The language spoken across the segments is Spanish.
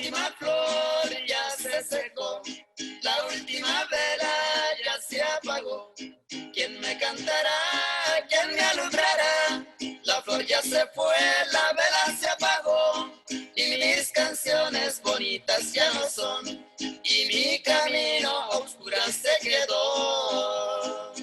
última flor ya se secó, la última vela ya se apagó. ¿Quién me cantará? ¿Quién me alumbrará? La flor ya se fue, la vela se apagó, y mis canciones bonitas ya no son, y mi camino a oscuras se quedó.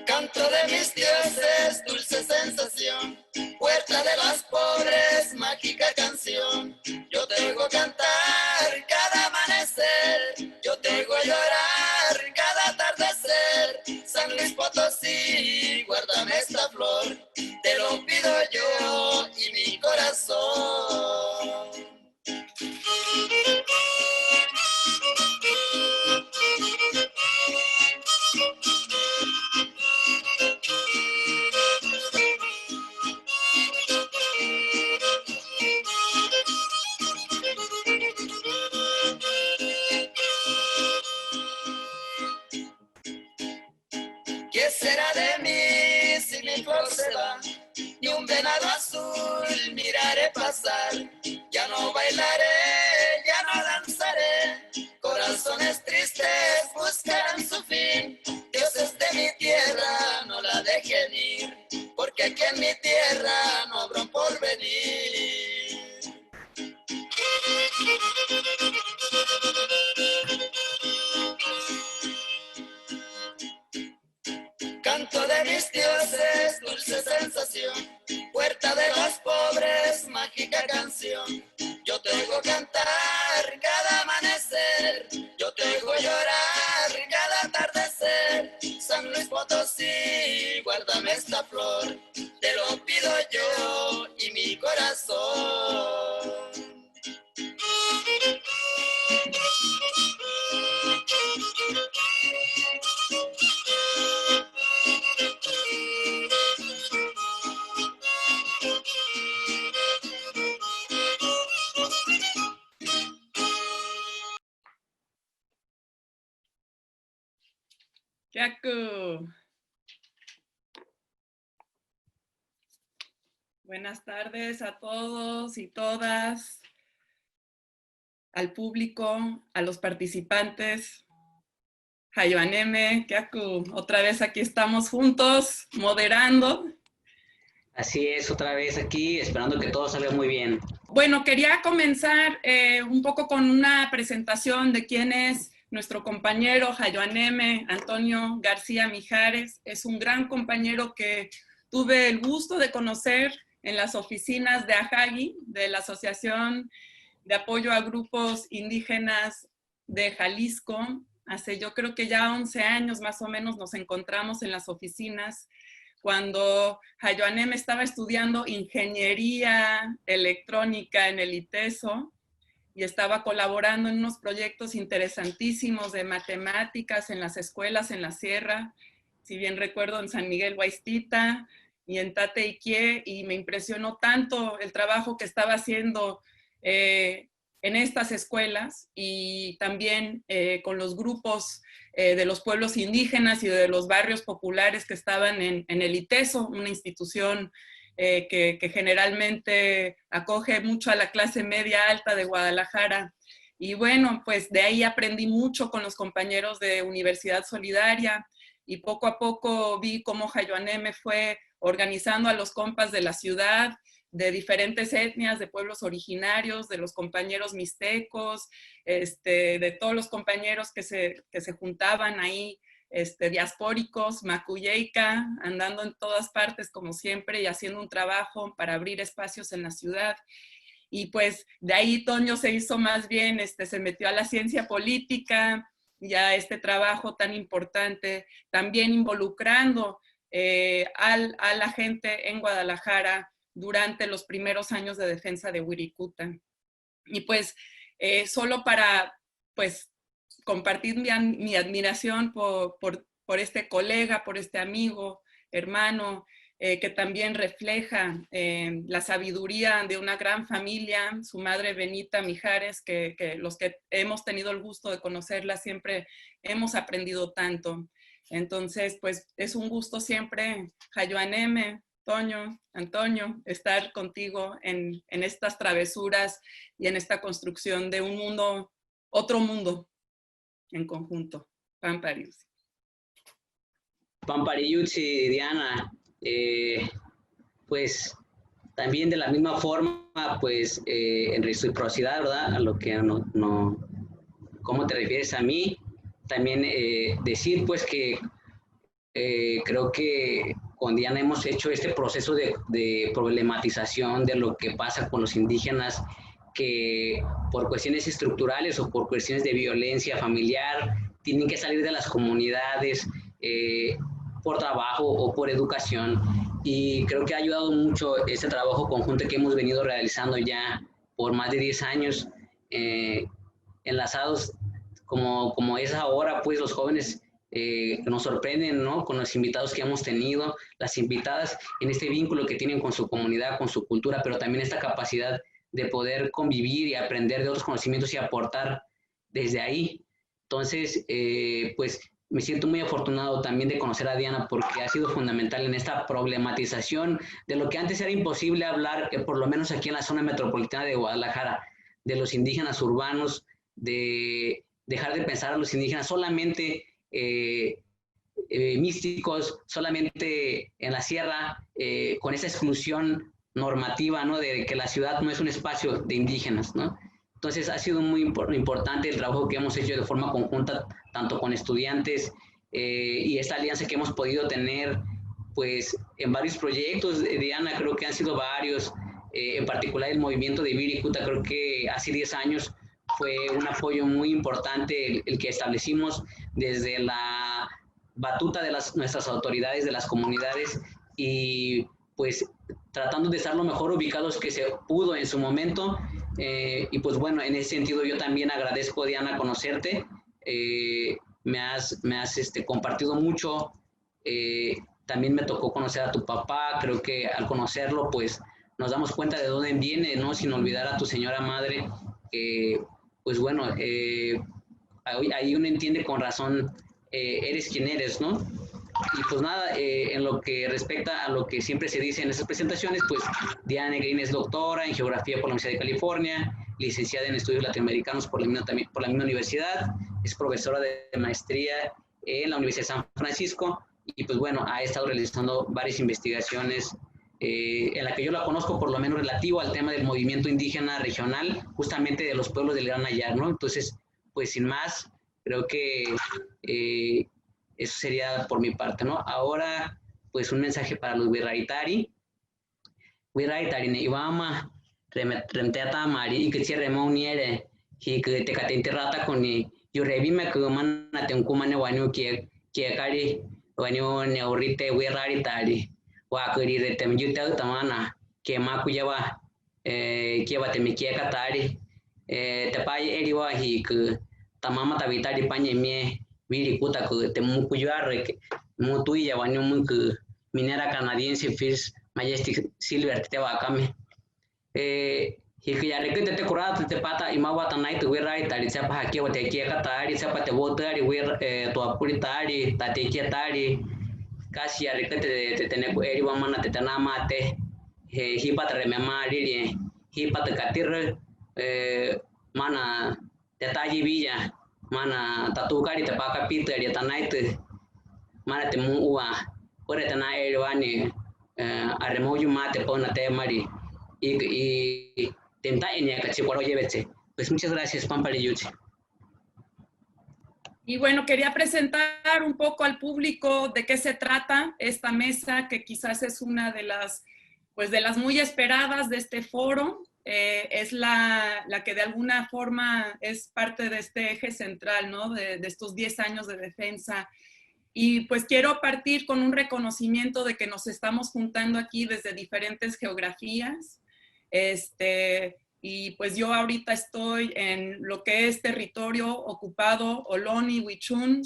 Canto de mis dioses, dulce sensación, puerta de los pobres, mágica canción. Yo te oigo cantar cada amanecer, yo te oigo llorar cada atardecer. San Luis Potosí, guárdame esta flor, te lo pido yo y mi corazón. ¿Qué será de mí si mi flor se va? Ni un venado azul miraré pasar. Ya no bailaré, ya no danzaré. Corazones tristes buscarán su fin. Dioses de mi tierra no la dejen ir, porque aquí en mi tierra no habrá un porvenir. Canto de mis dioses, dulce sensación, puerta de los pobres, mágica canción. Yo te oigo cantar cada amanecer, yo te oigo llorar cada atardecer. San Luis Potosí, guárdame esta flor, te lo pido yo y mi corazón. Yaku. Buenas tardes a todos y todas, al público, a los participantes. Hayoaneme, Yaku, otra vez aquí estamos juntos, moderando. Así es, otra vez aquí, esperando que todo salga muy bien. Bueno, quería comenzar un poco con una presentación de quién es nuestro compañero Hayoaneme, Antonio García Mijares. Es un gran compañero que tuve el gusto de conocer en las oficinas de AJAGI, de la Asociación de Apoyo a Grupos Indígenas de Jalisco. Hace yo creo que ya 11 años más o menos nos encontramos en las oficinas cuando Hayoaneme estaba estudiando ingeniería electrónica en el ITESO y estaba colaborando en unos proyectos interesantísimos de matemáticas en las escuelas en la sierra, si bien recuerdo en San Miguel Huaistita y en Tate Iquié, y me impresionó tanto el trabajo que estaba haciendo en estas escuelas y también con los grupos de los pueblos indígenas y de los barrios populares que estaban en el ITESO, una institución que generalmente acoge mucho a la clase media alta de Guadalajara. Y bueno, pues de ahí aprendí mucho con los compañeros de Universidad Solidaria y poco a poco vi cómo Hayoaneme fue organizando a los compas de la ciudad, de diferentes etnias, de pueblos originarios, de los compañeros mixtecos, de todos los compañeros que se juntaban ahí, diaspóricos, macuyeica, andando en todas partes como siempre y haciendo un trabajo para abrir espacios en la ciudad. Y pues de ahí Toño se hizo más bien, se metió a la ciencia política, ya este trabajo tan importante, también involucrando a la gente en Guadalajara durante los primeros años de defensa de Wirikuta. Y pues solo para pues compartir mi admiración por este colega, por este amigo, hermano, que también refleja la sabiduría de una gran familia, su madre Benita Mijares, que los que hemos tenido el gusto de conocerla siempre hemos aprendido tanto. Entonces, pues es un gusto siempre, Jayoaneme, Toño, Antonio, estar contigo en estas travesuras y en esta construcción de un mundo, otro mundo en conjunto. Pamparius. Pampariucci, Diana, pues también de la misma forma, pues en reciprocidad, ¿verdad? A lo que ¿cómo te refieres a mí? También decir pues que creo que con Diana hemos hecho este proceso de problematización de lo que pasa con los indígenas que por cuestiones estructurales o por cuestiones de violencia familiar tienen que salir de las comunidades por trabajo o por educación. Y creo que ha ayudado mucho este trabajo conjunto que hemos venido realizando ya por más de 10 años, enlazados como es ahora, pues los jóvenes nos sorprenden, ¿no? Con los invitados que hemos tenido, las invitadas en este vínculo que tienen con su comunidad, con su cultura, pero también esta capacidad de poder convivir y aprender de otros conocimientos y aportar desde ahí. Entonces, pues me siento muy afortunado también de conocer a Diana porque ha sido fundamental en esta problematización de lo que antes era imposible hablar, por lo menos aquí en la zona metropolitana de Guadalajara, de los indígenas urbanos, de dejar de pensar a los indígenas solamente místicos, solamente en la sierra, con esa exclusión normativa, ¿no? De que la ciudad no es un espacio de indígenas, ¿no? Entonces ha sido muy importante el trabajo que hemos hecho de forma conjunta, tanto con estudiantes y esta alianza que hemos podido tener, pues en varios proyectos, Diana, creo que han sido varios, en particular el movimiento de Wirikuta, creo que hace 10 años fue un apoyo muy importante el que establecimos desde la batuta de nuestras autoridades, de las comunidades y pues tratando de estar lo mejor ubicados que se pudo en su momento. Y pues bueno, en ese sentido yo también agradezco, Diana, conocerte. Me has compartido mucho. También me tocó conocer a tu papá. Creo que al conocerlo, pues nos damos cuenta de dónde viene, ¿no? Sin olvidar a tu señora madre, que pues bueno, ahí uno entiende con razón, eres quien eres, ¿no? Y pues nada, en lo que respecta a lo que siempre se dice en estas presentaciones, pues Diana Green es doctora en Geografía por la Universidad de California, licenciada en Estudios Latinoamericanos por la misma universidad, es profesora de maestría en la Universidad de San Francisco y pues bueno, ha estado realizando varias investigaciones en la que yo la conozco por lo menos relativo al tema del movimiento indígena regional, justamente de los pueblos del Gran Ayar, ¿no? Entonces, pues sin más, creo que eso sería por mi parte, ¿no? Ahora, pues un mensaje para los Wirraitari. Wirraitari ne iwama remteata mari y que cierre mauniere y que te catente rata con ni yo revime que mana te kumane wanyo que kari wanyo ne ahorite Wirraitari wa kuri retem juta tamana que makuyawa que bate me que katari te pai eriwa hi que tamama tabita di panyemie Wirikuta que te mukuyarre mutui ya wanyo muku minera canadiense First Majestic Silver te wakame hikiyare que te curata te pata imawa tanai tu wirai tari sapa haki wa te kia katari sapa te wotari wir tu apuritari tate kia tari kasi yare que te tene eri wa mana te tanama te hipata remema riri hipata katir mana te taji villa mana tatukari te paka pita dia tanai te mana te muua ore tanai elwani arremoyu mate pona te mari y tenta enia cachicuaro llevete. Pues muchas gracias, Pampariucci. Y bueno, quería presentar un poco al público de qué se trata esta mesa, que quizás es una de las, pues de las muy esperadas de este foro. Es la que de alguna forma es parte de este eje central, ¿no? De estos 10 años de defensa. Y pues quiero partir con un reconocimiento de que nos estamos juntando aquí desde diferentes geografías. Y pues yo ahorita estoy en lo que es territorio ocupado Ohlone Huichún,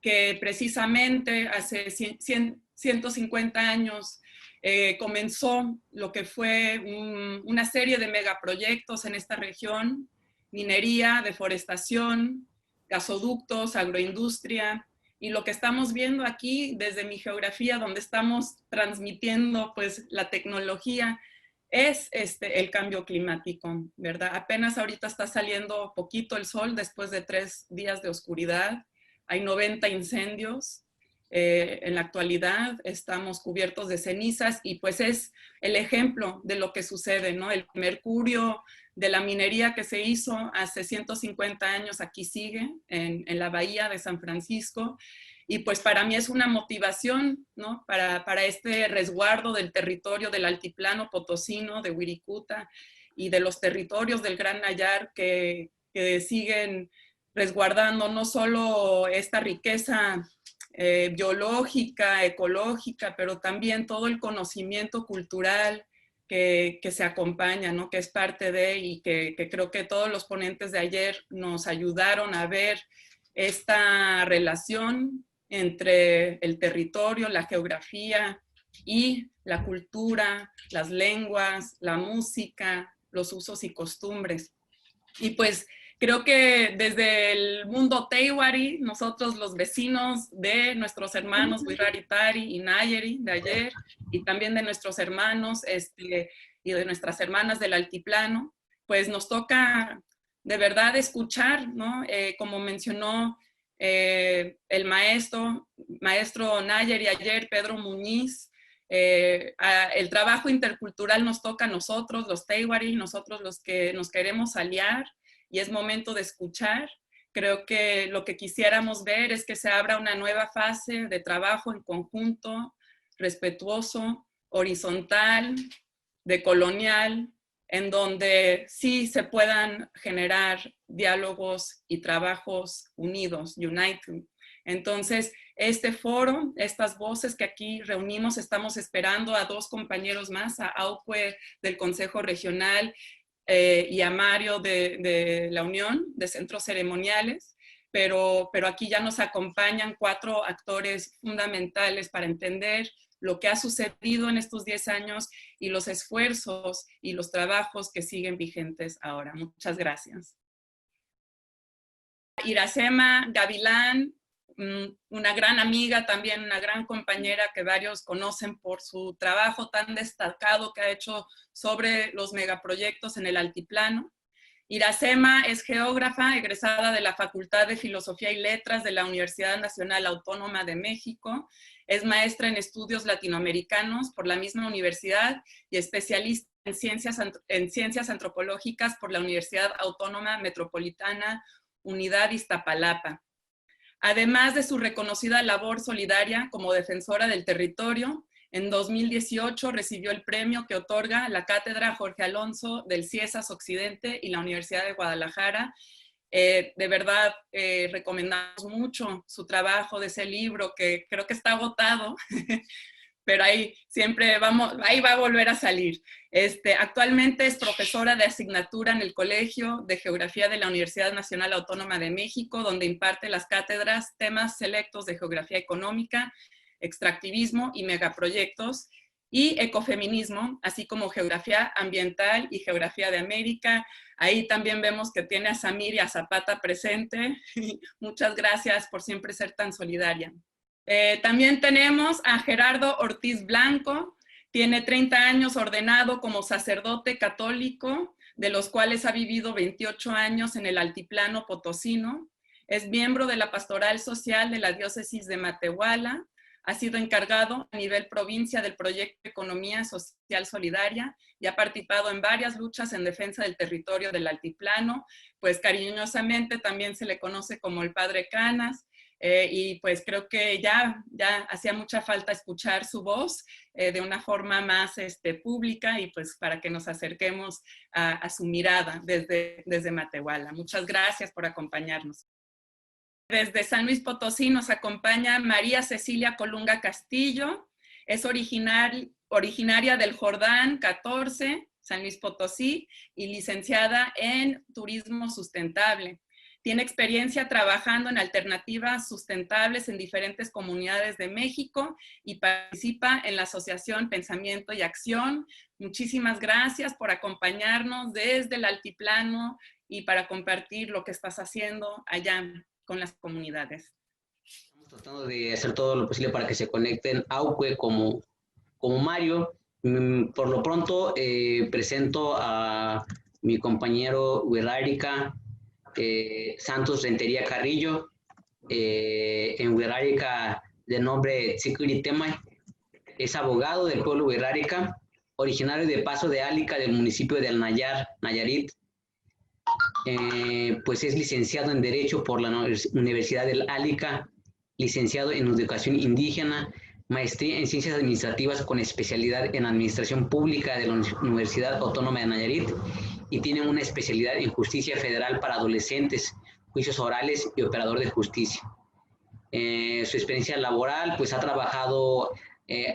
que precisamente hace 150 años comenzó lo que fue una serie de megaproyectos en esta región, minería, deforestación, gasoductos, agroindustria, Y lo que estamos viendo aquí desde mi geografía, donde estamos transmitiendo pues la tecnología, es el cambio climático, ¿verdad? Apenas ahorita está saliendo poquito el sol después de 3 días de oscuridad. Hay 90 incendios. En la actualidad estamos cubiertos de cenizas y pues es el ejemplo de lo que sucede, ¿no? El mercurio de la minería que se hizo hace 150 años aquí sigue, en la bahía de San Francisco. Y pues para mí es una motivación, ¿no? Para este resguardo del territorio del altiplano potosino, de Wirikuta, y de los territorios del Gran Nayar que siguen resguardando no solo esta riqueza biológica, ecológica, pero también todo el conocimiento cultural que se acompaña, ¿no? Que es parte de, y que creo que todos los ponentes de ayer nos ayudaron a ver esta relación entre el territorio, la geografía y la cultura, las lenguas, la música, los usos y costumbres. Y pues creo que desde el mundo Teiwari, nosotros los vecinos de nuestros hermanos Wiraritari y Nayeri de ayer, y también de nuestros hermanos y de nuestras hermanas del altiplano, pues nos toca de verdad escuchar, ¿no? Como mencionó el maestro Nayeri ayer, Pedro Muñiz, el trabajo intercultural nos toca a nosotros, los Teiwari, nosotros los que nos queremos aliar, y es momento de escuchar. Creo que lo que quisiéramos ver es que se abra una nueva fase de trabajo en conjunto, respetuoso, horizontal, decolonial, en donde sí se puedan generar diálogos y trabajos unidos, united. Entonces, este foro, estas voces que aquí reunimos, estamos esperando a 2 compañeros más, a Aukwe del Consejo Regional y a Mario de la Unión de Centros Ceremoniales, pero aquí ya nos acompañan 4 actores fundamentales para entender lo que ha sucedido en estos 10 años y los esfuerzos y los trabajos que siguen vigentes ahora. Muchas gracias. Iracema Gavilán, una gran amiga, también una gran compañera que varios conocen por su trabajo tan destacado que ha hecho sobre los megaproyectos en el altiplano. Iracema es geógrafa, egresada de la Facultad de Filosofía y Letras de la Universidad Nacional Autónoma de México. Es maestra en estudios latinoamericanos por la misma universidad y especialista en ciencias antropológicas por la Universidad Autónoma Metropolitana Unidad Iztapalapa. Además de su reconocida labor solidaria como defensora del territorio, en 2018 recibió el premio que otorga la Cátedra Jorge Alonso del CIESAS Occidente y la Universidad de Guadalajara. De verdad, recomendamos mucho su trabajo de ese libro, que creo que está agotado, pero ahí siempre ahí va a volver a salir. Actualmente es profesora de asignatura en el Colegio de Geografía de la Universidad Nacional Autónoma de México, donde imparte las cátedras temas selectos de geografía económica, extractivismo y megaproyectos, y ecofeminismo, así como geografía ambiental y geografía de América. Ahí también vemos que tiene a Samir y a Zapata presente. Muchas gracias por siempre ser tan solidaria. También tenemos a Gerardo Ortiz Blanco. Tiene 30 años ordenado como sacerdote católico, de los cuales ha vivido 28 años en el altiplano potosino. Es miembro de la Pastoral Social de la Diócesis de Matehuala. Ha sido encargado a nivel provincia del proyecto de Economía Social Solidaria y ha participado en varias luchas en defensa del territorio del altiplano. Pues cariñosamente también se le conoce como el Padre Canas. Y pues creo que ya hacía mucha falta escuchar su voz de una forma más pública, y pues para que nos acerquemos a su mirada desde Matehuala. Muchas gracias por acompañarnos. Desde San Luis Potosí nos acompaña María Cecilia Colunga Castillo. Es originaria del Jordán 14, San Luis Potosí, y licenciada en Turismo Sustentable. Tiene experiencia trabajando en alternativas sustentables en diferentes comunidades de México y participa en la Asociación Pensamiento y Acción. Muchísimas gracias por acompañarnos desde el altiplano y para compartir lo que estás haciendo allá con las comunidades. Tratando de hacer todo lo posible para que se conecten Auque como Mario. Por lo pronto presento a mi compañero Huirrárica Santos Rentería Carrillo, en Huirrárica de nombre Tsikuri Temay. Es abogado del pueblo Huirrárica, originario de Paso de Álica del municipio de Alnayar, Nayarit. Pues es licenciado en Derecho por la Universidad del Álica, licenciado en Educación Indígena, maestría en Ciencias Administrativas con especialidad en Administración Pública de la Universidad Autónoma de Nayarit, y tiene una especialidad en Justicia Federal para Adolescentes, Juicios Orales y Operador de Justicia. Su experiencia laboral, pues ha trabajado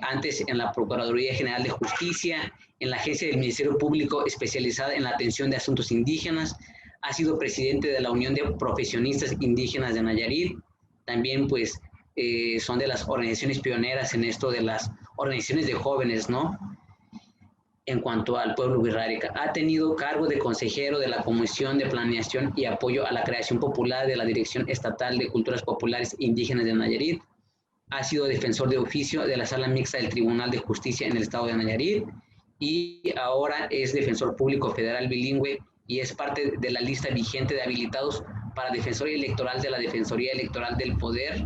antes en la Procuraduría General de Justicia, en la Agencia del Ministerio Público especializada en la atención de asuntos indígenas, ha sido presidente de la Unión de Profesionistas Indígenas de Nayarit. También pues son de las organizaciones pioneras en esto de las organizaciones de jóvenes, ¿no? En cuanto al pueblo Huirrárica. Ha tenido cargo de consejero de la Comisión de Planeación y Apoyo a la Creación Popular de la Dirección Estatal de Culturas Populares Indígenas de Nayarit. Ha sido defensor de oficio de la Sala Mixta del Tribunal de Justicia en el Estado de Nayarit, y ahora es defensor público federal bilingüe y es parte de la lista vigente de habilitados para defensor electoral de la Defensoría Electoral del Poder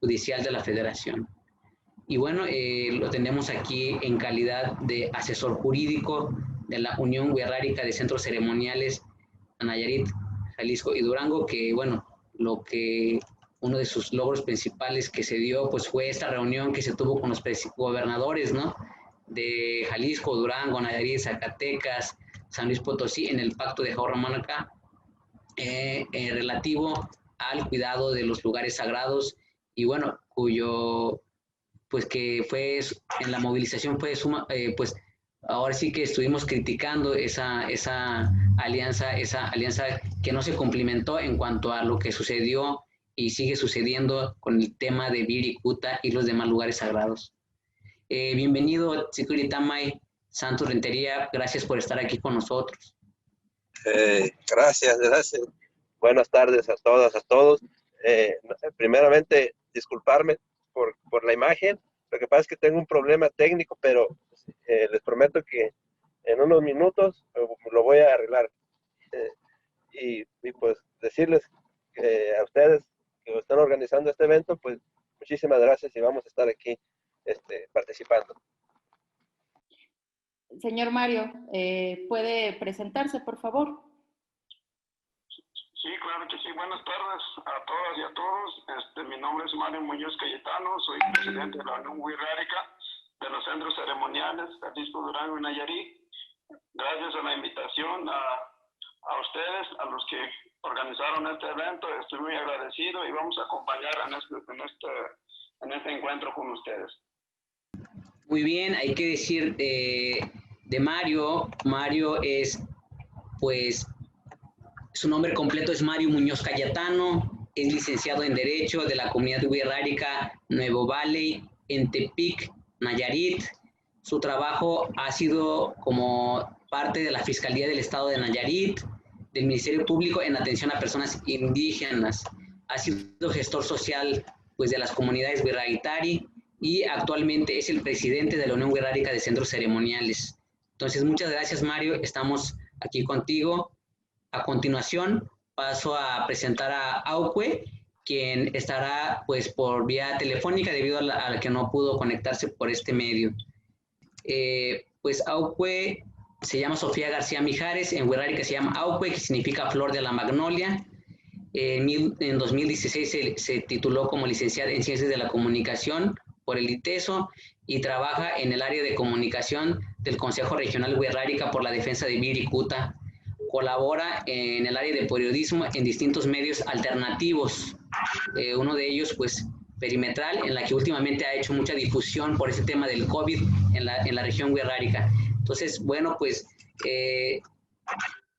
Judicial de la Federación. Y bueno, lo tenemos aquí en calidad de asesor jurídico de la Unión Huirrárica de Centros Ceremoniales Nayarit, Jalisco y Durango, que bueno, uno de sus logros principales que se dio, pues fue esta reunión que se tuvo con los gobernadores, ¿no?, de Jalisco, Durango, Nayarit, Zacatecas, San Luis Potosí, en el Pacto de Jauregui, relativo al cuidado de los lugares sagrados, y bueno, pues que fue en la movilización fue pues ahora sí que estuvimos criticando esa alianza que no se cumplimentó en cuanto a lo que sucedió y sigue sucediendo con el tema de Wirikuta y los demás lugares sagrados. Bienvenido, Tsikuri Temay, Santos Rentería, gracias por estar aquí con nosotros. Gracias. Buenas tardes a todas, a todos. Primeramente, disculparme por la imagen. Lo que pasa es que tengo un problema técnico, pero les prometo que en unos minutos lo voy a arreglar. Y pues decirles a ustedes que están organizando este evento, pues muchísimas gracias y vamos a estar aquí participando. Señor Mario, ¿puede presentarse, por favor? Sí, claro que sí. Buenas tardes a todas y a todos. Mi nombre es Mario Muñoz Cayetano, soy presidente de la Unión Huirrárica de los Centros Ceremoniales Jalisco, Durango y Nayarit. Gracias a la invitación a ustedes, a los que organizaron este evento, estoy muy agradecido y vamos a acompañar en este encuentro con ustedes. Muy bien, hay que decir de Mario. Mario es, pues, su nombre completo es Mario Muñoz Cayetano, es licenciado en Derecho de la Comunidad Huirrárica Nuevo Valley, en Tepic, Nayarit. Su trabajo ha sido como parte de la Fiscalía del Estado de Nayarit, del Ministerio Público en atención a personas indígenas. Ha sido gestor social, pues, de las comunidades Huirráritari, y actualmente es el presidente de la Unión Huirrárica de Centros Ceremoniales. Entonces, muchas gracias, Mario. Estamos aquí contigo. A continuación, paso a presentar a Auque, quien estará pues por vía telefónica debido a la que no pudo conectarse por este medio. Pues Auque se llama Sofía García Mijares, en Huirrárica se llama Auque, que significa flor de la magnolia. En 2016 se tituló como licenciada en Ciencias de la Comunicación por el ITESO y trabaja en el área de comunicación del Consejo Regional Huirrárica por la defensa de Wirikuta. Colabora en el área de periodismo en distintos medios alternativos. Uno de ellos, pues, Perimetral, en la que últimamente ha hecho mucha difusión por ese tema del COVID en la región Huirrárica. Entonces, bueno, pues, te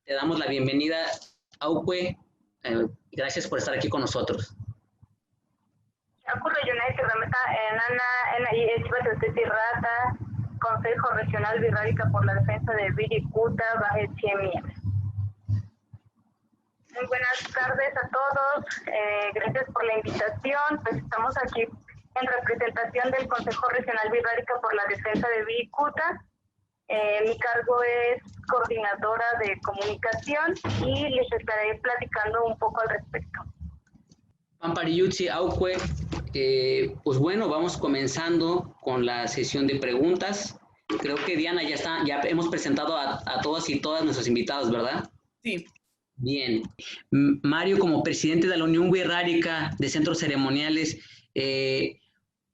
damos la bienvenida, Auque. Gracias por estar aquí con nosotros. Consejo Regional Huirrárica por la defensa de Wirikuta, Baje Chiemia. Muy buenas tardes a todos. Gracias por la invitación. Pues estamos aquí en representación del Consejo Regional Wixárika por la Defensa de Wirikuta. Mi cargo es coordinadora de comunicación y les estaré platicando un poco al respecto. Pampariyutsi Aucue, pues bueno, vamos comenzando con la sesión de preguntas. Creo que Diana ya hemos presentado a todas y todas nuestros invitados, ¿verdad? Sí. Bien. Mario, como presidente de la Unión Wixárika de Centros Ceremoniales,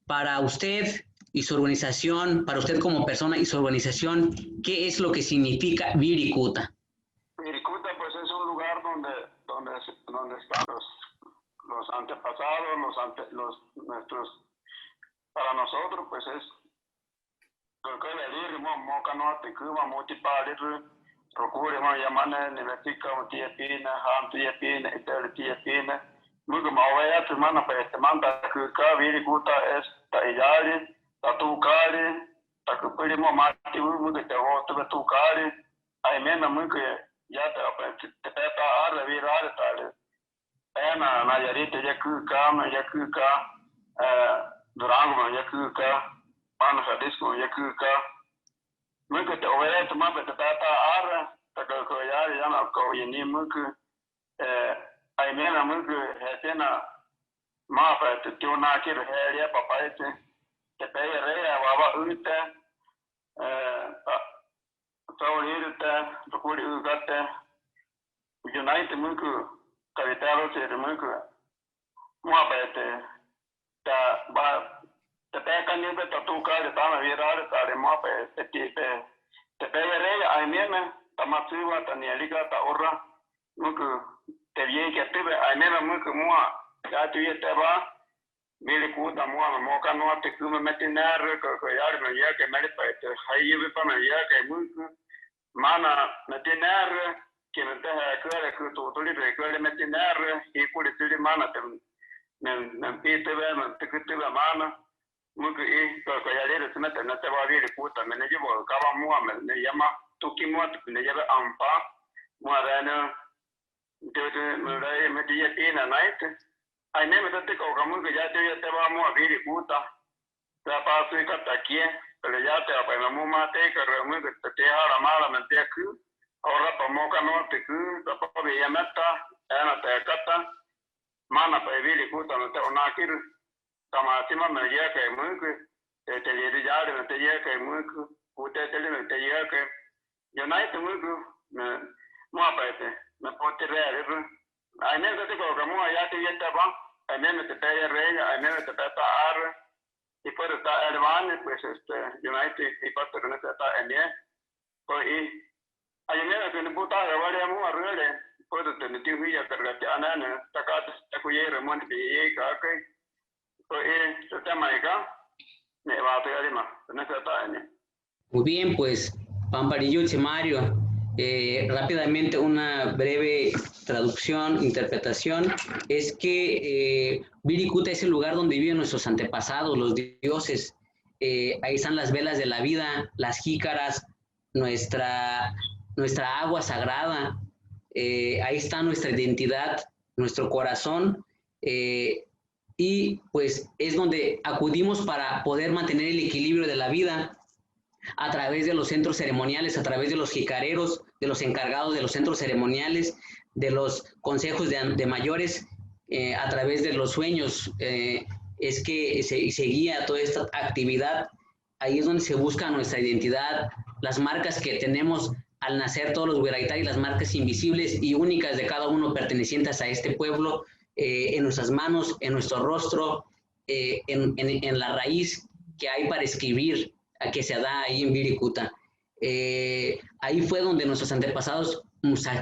para usted y su organización, para usted como persona y su organización, ¿qué es lo que significa Wirikuta? Wirikuta, pues es un lugar donde están los antepasados, nuestros, para nosotros, pues es procure yamane nivetika tiepina ham tiepina itel tiepina mugo mawaya tumana pa manda ka Wirikuta es ta iyali ta tukali ta kupiri mo mati mugo te hoto tukali ai mena mugo ya te ta arla virale tale ena na yarite yakuka durango yakuka pana sadisco yakuka mugo te overa tuma te ta ara ta ko yari yana ko yini mugo ai mena mugo hetena ma fa te tuna kir heria papaite te pere baba ute Taurita, Procure Ugate, United Muku, Cavitalo, Muku, Mapete, the Peka Nibe, Tatuka, the Tana Vira, the Mape, the Tipe, the Pere, I mean, Tamatsuva, Tanieliga, Taura, Muku, the Yaka Tibe, I never Muku Mua, Yatu Teba, Wirikuta Mua, Mokano, the Kuma Metinar, Koyar, Yaka, Medipate, Hayivipana, Yaka, Muku. Mana metinar que me deja claro que tu libre que le metinar y por el mana me pide me te que mana muy que ya le se mete no te va a ver puta me llevo cava mua me llama tu que mua me lleva ampa muadana de me dice tiene night ay me te ko como que ya te va mua a ver puta la paso y cata aquí pero ya te va a mate que realmente te hará mala mente aquí ahora para moca no te que para ver meta ana te cata mana para ver puta no te una que tama sima me ya que muy que te le ya no te ya que muy que puta te le te ya que yo no te muy que me apete me puede ver ay me te digo como ya te ya te va ay me te te reina ay me te ta y por estar hermano pues United y parte con esta está pues y ayer que no puta de varias muy arregle pues te metí ya que la ana ta cuyer mon de que pues este tema acá me va a pegar más en esta está Muy bien, pues Pampariyutsi Mario, rápidamente una breve traducción, interpretación, es que Wirikuta es el lugar donde viven nuestros antepasados, los dioses. Ahí están las velas de la vida, las jícaras, nuestra agua sagrada, ahí está nuestra identidad, nuestro corazón, y pues es donde acudimos para poder mantener el equilibrio de la vida a través de los centros ceremoniales, a través de los jicareros, de los encargados de los centros ceremoniales, de los consejos de mayores, a través de los sueños, es que se guía toda esta actividad. Ahí es donde se busca nuestra identidad, las marcas que tenemos al nacer todos los Wixárika, las marcas invisibles y únicas de cada uno pertenecientes a este pueblo, en nuestras manos, en nuestro rostro, en la raíz que hay para escribir, que se da ahí en Wirikuta. Ahí fue donde nuestros antepasados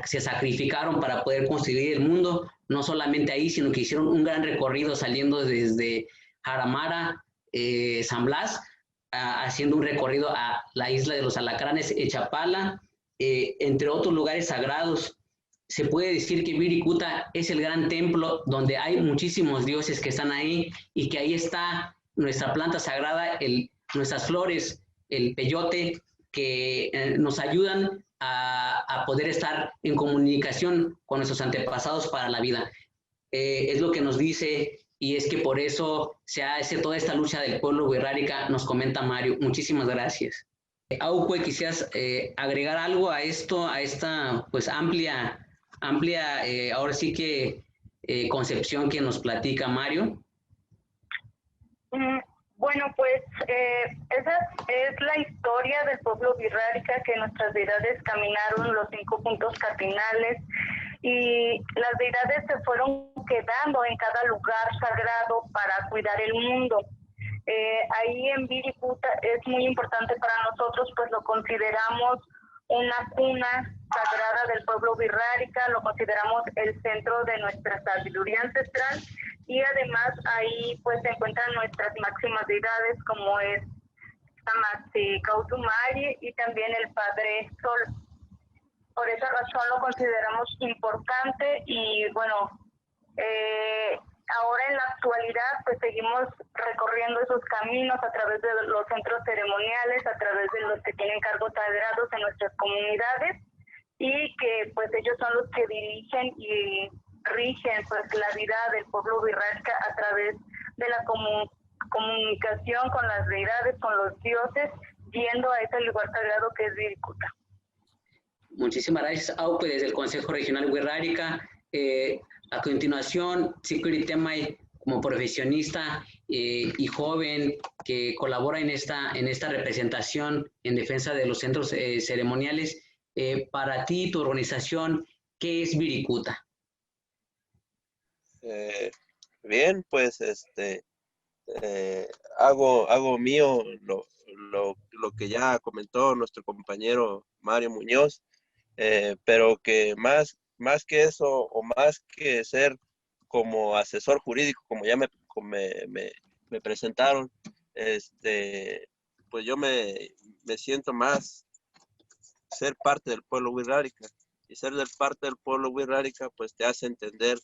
se sacrificaron para poder construir el mundo, no solamente ahí, sino que hicieron un gran recorrido saliendo desde Jaramara, San Blas, haciendo un recorrido a la isla de los Alacranes, Echapala, entre otros lugares sagrados. Se puede decir que Wirikuta es el gran templo donde hay muchísimos dioses que están ahí y que ahí está nuestra planta sagrada, nuestras flores, el peyote, que nos ayudan a poder estar en comunicación con nuestros antepasados para la vida. Es lo que nos dice, y es que por eso se hace toda esta lucha del pueblo wixárika, nos comenta Mario. Muchísimas gracias. Aucue, ¿quisieras agregar algo a esto, a esta pues amplia, ahora sí que concepción que nos platica Mario? Bueno, pues esa es la historia del pueblo wixárika, que nuestras deidades caminaron los 5 puntos cardinales y las deidades se fueron quedando en cada lugar sagrado para cuidar el mundo. Ahí en Wirikuta es muy importante para nosotros, pues lo consideramos una cuna sagrada del pueblo wixárika, lo consideramos el centro de nuestra sabiduría ancestral, y además ahí pues se encuentran nuestras máximas deidades, como es Tamatsi Kautumari y también el Padre Sol. Por esa razón lo consideramos importante y bueno, ahora en la actualidad pues seguimos recorriendo esos caminos a través de los centros ceremoniales, a través de los que tienen cargos sagrados en nuestras comunidades, y que pues ellos son los que dirigen y rigen pues la vida del pueblo wixárika a través de la comunicación con las deidades, con los dioses, yendo a ese lugar sagrado que es Wirikuta. Muchísimas gracias, Aucue, desde el Consejo Regional wixárika. A continuación, Sikuri Temay, como profesionista y joven que colabora en esta representación en defensa de los centros ceremoniales, para ti, tu organización, ¿qué es Wirikuta? Bien, pues hago mío lo que ya comentó nuestro compañero Mario Muñoz, pero que más que eso, o más que ser como asesor jurídico, como ya me presentaron, pues yo me siento más ser parte del pueblo wixárika, y ser parte del pueblo wixárika pues te hace entender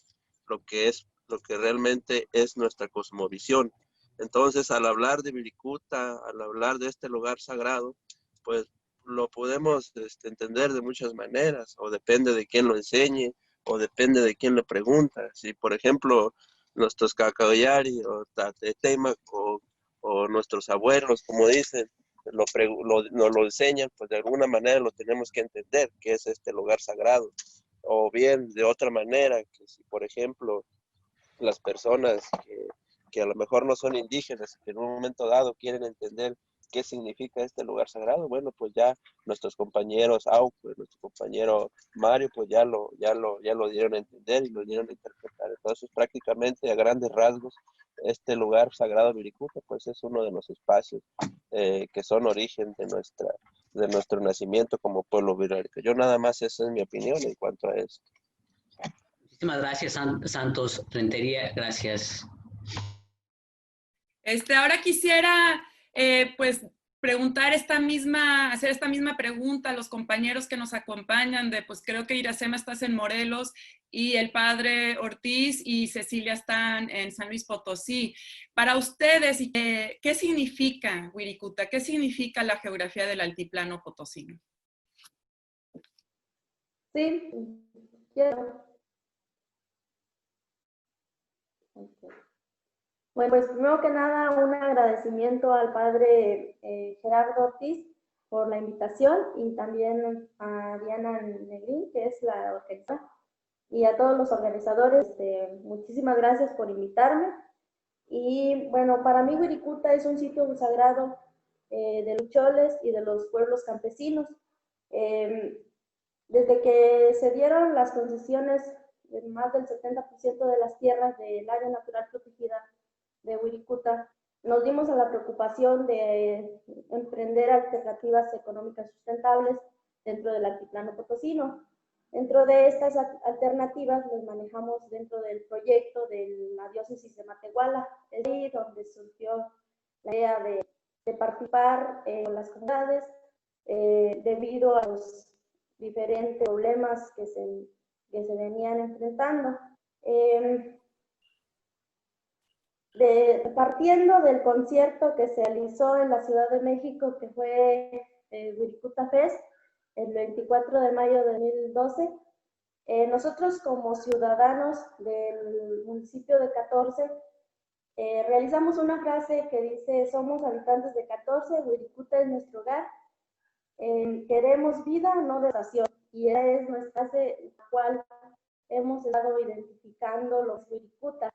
lo que realmente es nuestra cosmovisión. Entonces, al hablar de Wirikuta, al hablar de este lugar sagrado, pues lo podemos entender de muchas maneras, o depende de quién lo enseñe, o depende de quién le pregunta. Si, por ejemplo, nuestros Cacaoyari o Tateteimac o nuestros abuelos, como dicen, nos lo enseñan, pues de alguna manera lo tenemos que entender, que es este lugar sagrado. O bien, de otra manera, que si, por ejemplo, las personas que a lo mejor no son indígenas, que en un momento dado quieren entender qué significa este lugar sagrado, bueno, pues ya nuestros compañeros Aucue, nuestro compañero Mario, pues ya lo dieron a entender y lo dieron a interpretar. Entonces, prácticamente a grandes rasgos, este lugar sagrado Wirikuta, pues es uno de los espacios que son origen de nuestro nacimiento como pueblo wixárika. Yo nada más, esa es mi opinión en cuanto a eso. Muchísimas gracias, Santos Rentería, gracias. Ahora quisiera, pues, hacer esta misma pregunta a los compañeros que nos acompañan, pues creo que Iracema estás en Morelos y el padre Ortiz y Cecilia están en San Luis Potosí. Para ustedes, ¿qué significa Wirikuta? ¿Qué significa la geografía del altiplano potosino? Sí, quiero. Okay. Bueno, pues primero que nada un agradecimiento al padre Gerardo Ortiz por la invitación, y también a Diana Negrín, que es la organizadora, y a todos los organizadores. Muchísimas gracias por invitarme. Y bueno, para mí Wirikuta es un sitio sagrado de los choles y de los pueblos campesinos. Desde que se dieron las concesiones de más del 70% de las tierras del área natural protegida de Wirikuta, nos dimos a la preocupación de emprender alternativas económicas sustentables dentro del altiplano potosino. Dentro de estas alternativas las manejamos dentro del proyecto de la diócesis de Matehuala. Es ahí donde surgió la idea de participar en las comunidades debido a los diferentes problemas que se venían enfrentando. Partiendo del concierto que se realizó en la Ciudad de México, que fue Wirikuta Fest, el 24 de mayo de 2012. Nosotros como ciudadanos del municipio de 14 realizamos una frase que dice: somos habitantes de 14, Wirikuta es nuestro hogar, queremos vida, no devastación. Y esa es nuestra frase, la cual hemos estado identificando los Wirikuta.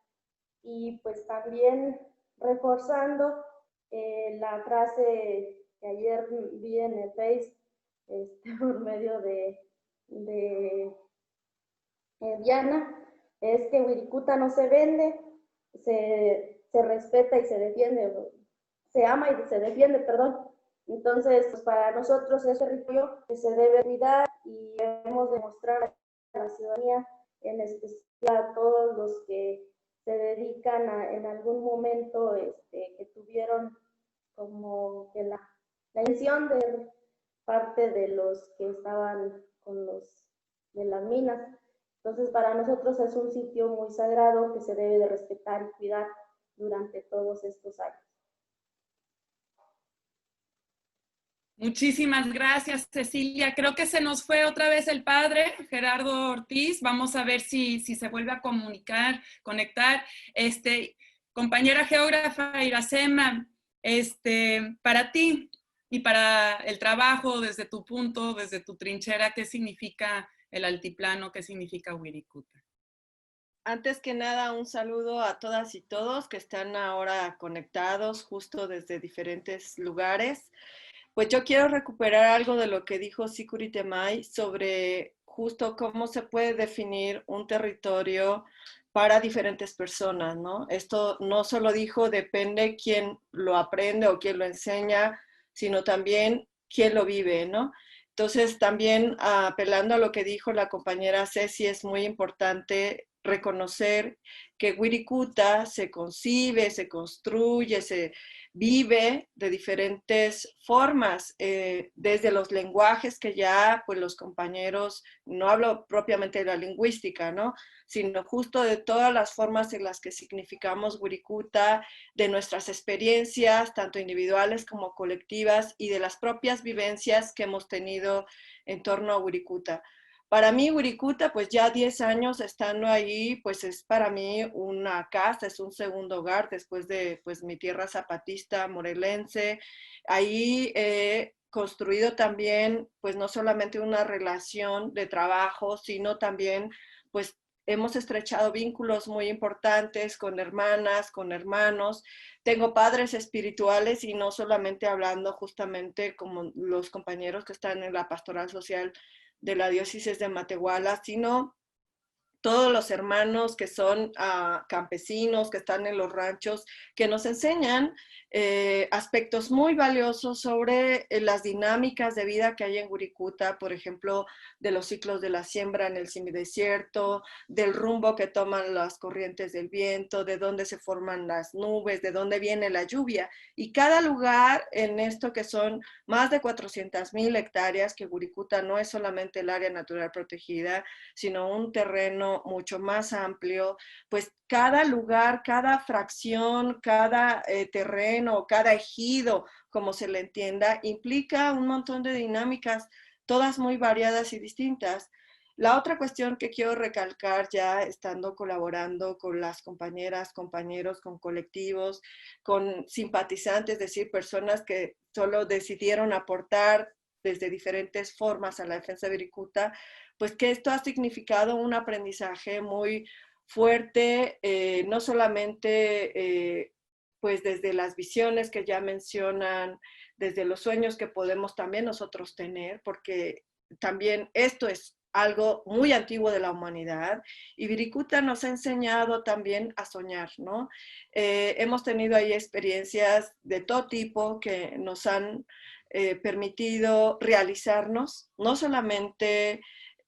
Y pues también reforzando la frase que ayer vi en el Face por medio de Diana, es que Wirikuta no se vende, se respeta y se defiende, se ama y se defiende, perdón. Entonces, pues para nosotros es territorio que se debe cuidar y debemos demostrar a la ciudadanía, en especial a todos los que se dedican en algún momento que tuvieron como que la intención de parte de los que estaban con los de las minas. Entonces, para nosotros es un sitio muy sagrado que se debe de respetar y cuidar durante todos estos años. Muchísimas gracias, Cecilia. Creo que se nos fue otra vez el padre, Gerardo Ortiz. Vamos a ver si se vuelve a conectar. Compañera geógrafa Iracema, para ti y para el trabajo desde tu punto, desde tu trinchera, ¿qué significa el altiplano? ¿Qué significa Wirikuta? Antes que nada, un saludo a todas y todos que están ahora conectados justo desde diferentes lugares. Pues yo quiero recuperar algo de lo que dijo Sikuri Temay sobre justo cómo se puede definir un territorio para diferentes personas, ¿no? Esto no solo dijo depende quién lo aprende o quién lo enseña, sino también quién lo vive, ¿no? Entonces también apelando a lo que dijo la compañera Ceci, es muy importante reconocer que Wirikuta se concibe, se construye, se vive de diferentes formas, desde los lenguajes que ya pues los compañeros, no hablo propiamente de la lingüística, ¿no? Sino justo de todas las formas en las que significamos Wirikuta, de nuestras experiencias, tanto individuales como colectivas, y de las propias vivencias que hemos tenido en torno a Wirikuta. Para mí, Wirikuta, pues ya 10 años estando ahí, pues es para mí una casa, es un segundo hogar después de pues mi tierra zapatista morelense. Ahí he construido también, pues no solamente una relación de trabajo, sino también, pues hemos estrechado vínculos muy importantes con hermanas, con hermanos. Tengo padres espirituales y no solamente hablando justamente como los compañeros que están en la pastoral social de la diócesis de Matehuala, sino todos los hermanos que son campesinos, que están en los ranchos, que nos enseñan aspectos muy valiosos sobre las dinámicas de vida que hay en Wirikuta, por ejemplo, de los ciclos de la siembra en el semidesierto, del rumbo que toman las corrientes del viento, de dónde se forman las nubes, de dónde viene la lluvia. Y cada lugar en esto que son más de 400,000 hectáreas, que Wirikuta no es solamente el área natural protegida, sino un terreno mucho más amplio, pues cada lugar, cada fracción, cada terreno, cada ejido, como se le entienda, implica un montón de dinámicas, todas muy variadas y distintas. La otra cuestión que quiero recalcar, ya estando colaborando con las compañeras, compañeros, con colectivos, con simpatizantes, es decir, personas que solo decidieron aportar desde diferentes formas a la defensa de Wirikuta, pues que esto ha significado un aprendizaje muy fuerte, no solamente pues desde las visiones que ya mencionan, desde los sueños que podemos también nosotros tener, porque también esto es algo muy antiguo de la humanidad, y Wirikuta nos ha enseñado también a soñar, ¿no? Hemos tenido ahí experiencias de todo tipo que nos han permitido realizarnos, no solamente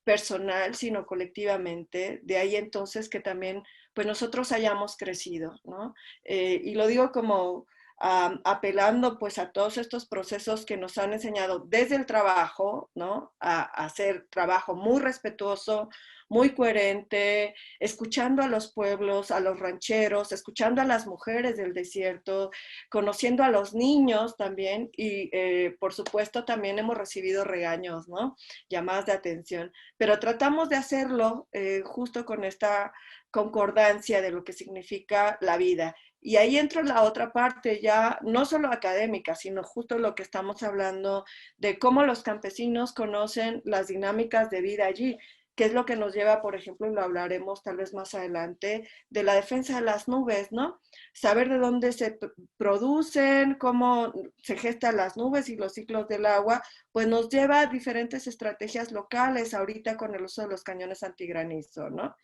personal, sino colectivamente. De ahí entonces que también pues nosotros hayamos crecido, ¿no? Y lo digo como apelando pues a todos estos procesos que nos han enseñado desde el trabajo, ¿no? A hacer trabajo muy respetuoso, muy coherente, escuchando a los pueblos, a los rancheros, escuchando a las mujeres del desierto, conociendo a los niños también y por supuesto también hemos recibido regaños, ¿no? Llamadas de atención, pero tratamos de hacerlo justo con esta concordancia de lo que significa la vida. Y ahí entra la otra parte ya, no solo académica, sino justo lo que estamos hablando de cómo los campesinos conocen las dinámicas de vida allí, que es lo que nos lleva, por ejemplo, y lo hablaremos tal vez más adelante, de la defensa de las nubes, ¿no? Saber de dónde se producen, cómo se gestan las nubes y los ciclos del agua, pues nos lleva a diferentes estrategias locales, ahorita con el uso de los cañones antigranizo, ¿no?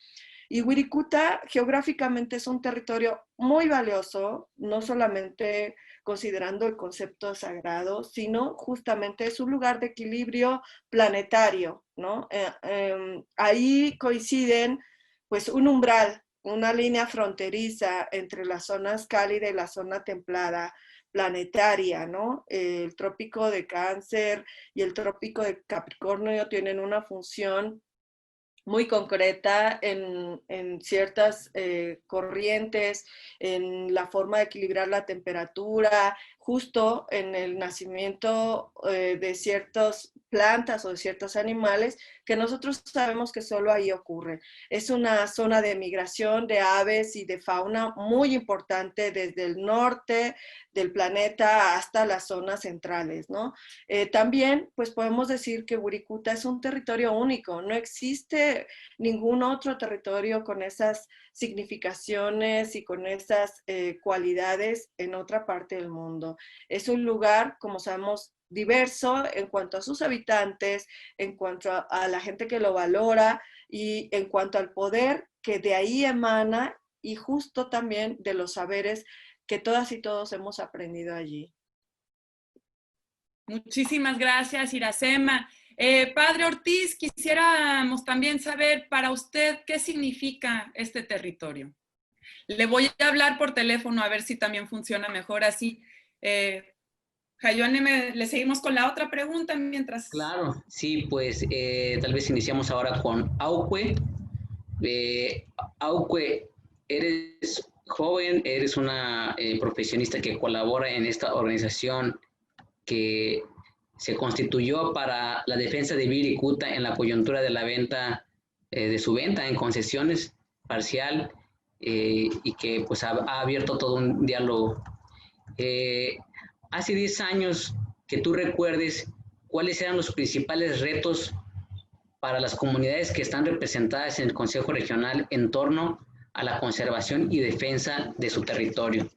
Y Wirikuta geográficamente es un territorio muy valioso, no solamente considerando el concepto sagrado, sino justamente es un lugar de equilibrio planetario, ¿no? Ahí coinciden pues un umbral, una línea fronteriza entre las zonas cálidas y la zona templada planetaria, ¿no? El trópico de Cáncer y el trópico de Capricornio tienen una función muy concreta en ciertas corrientes, en la forma de equilibrar la temperatura, justo en el nacimiento de ciertas plantas o de ciertos animales que nosotros sabemos que solo ahí ocurre. Es una zona de migración de aves y de fauna muy importante desde el norte del planeta hasta las zonas centrales, ¿no? También, pues podemos decir que Wirikuta es un territorio único, no existe ningún otro territorio con esas significaciones y con esas cualidades en otra parte del mundo. Es un lugar, como sabemos, diverso en cuanto a sus habitantes, en cuanto a la gente que lo valora y en cuanto al poder que de ahí emana y justo también de los saberes que todas y todos hemos aprendido allí. Muchísimas gracias, Iracema. Padre Ortiz, quisiéramos también saber para usted qué significa este territorio. Le voy a hablar por teléfono a ver si también funciona mejor así. Jayone, le seguimos con la otra pregunta mientras... Claro, sí, pues tal vez iniciamos ahora con Auque. Auque, eres joven, eres una profesionista que colabora en esta organización que se constituyó para la defensa de Wirikuta en la coyuntura de la venta, de su venta en concesiones parcial y que pues ha abierto todo un diálogo. Hace 10 años que tú recuerdes, ¿cuáles eran los principales retos para las comunidades que están representadas en el Consejo Regional en torno a la conservación y defensa de su territorio?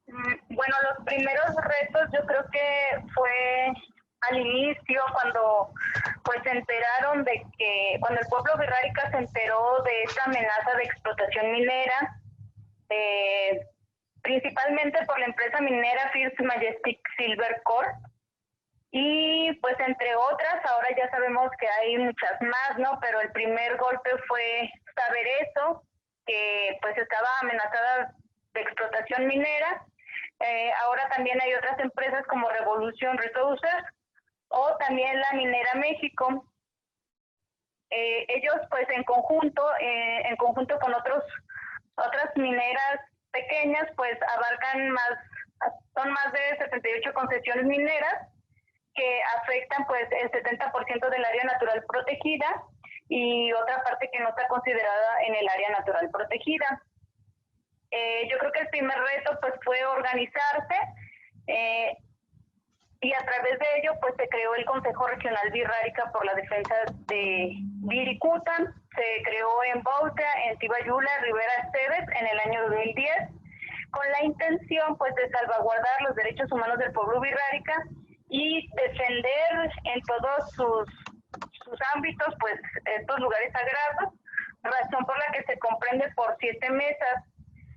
Bueno, los primeros retos yo creo que fue al inicio cuando pues se enteraron de que, cuando el pueblo wixárika se enteró de esta amenaza de explotación minera, principalmente por la empresa minera First Majestic Silver Corp, y pues entre otras, ahora ya sabemos que hay muchas más, ¿no? Pero el primer golpe fue saber eso, que pues estaba amenazada de explotación minera. Ahora también hay otras empresas como Revolution Resources o también la Minera México. Ellos pues en conjunto con otras mineras pequeñas, pues abarcan son más de 78 concesiones mineras que afectan pues el 70% del área natural protegida y otra parte que no está considerada en el área natural protegida. Yo creo que el primer reto pues fue organizarse y a través de ello pues se creó el Consejo Regional Wixárika por la Defensa de Wirikuta. Se creó en Bauta, en Tibayula, Rivera Esteves en el año 2010 con la intención pues de salvaguardar los derechos humanos del pueblo wixárika y defender en todos sus ámbitos pues estos lugares sagrados, razón por la que se comprende por 7 mesas.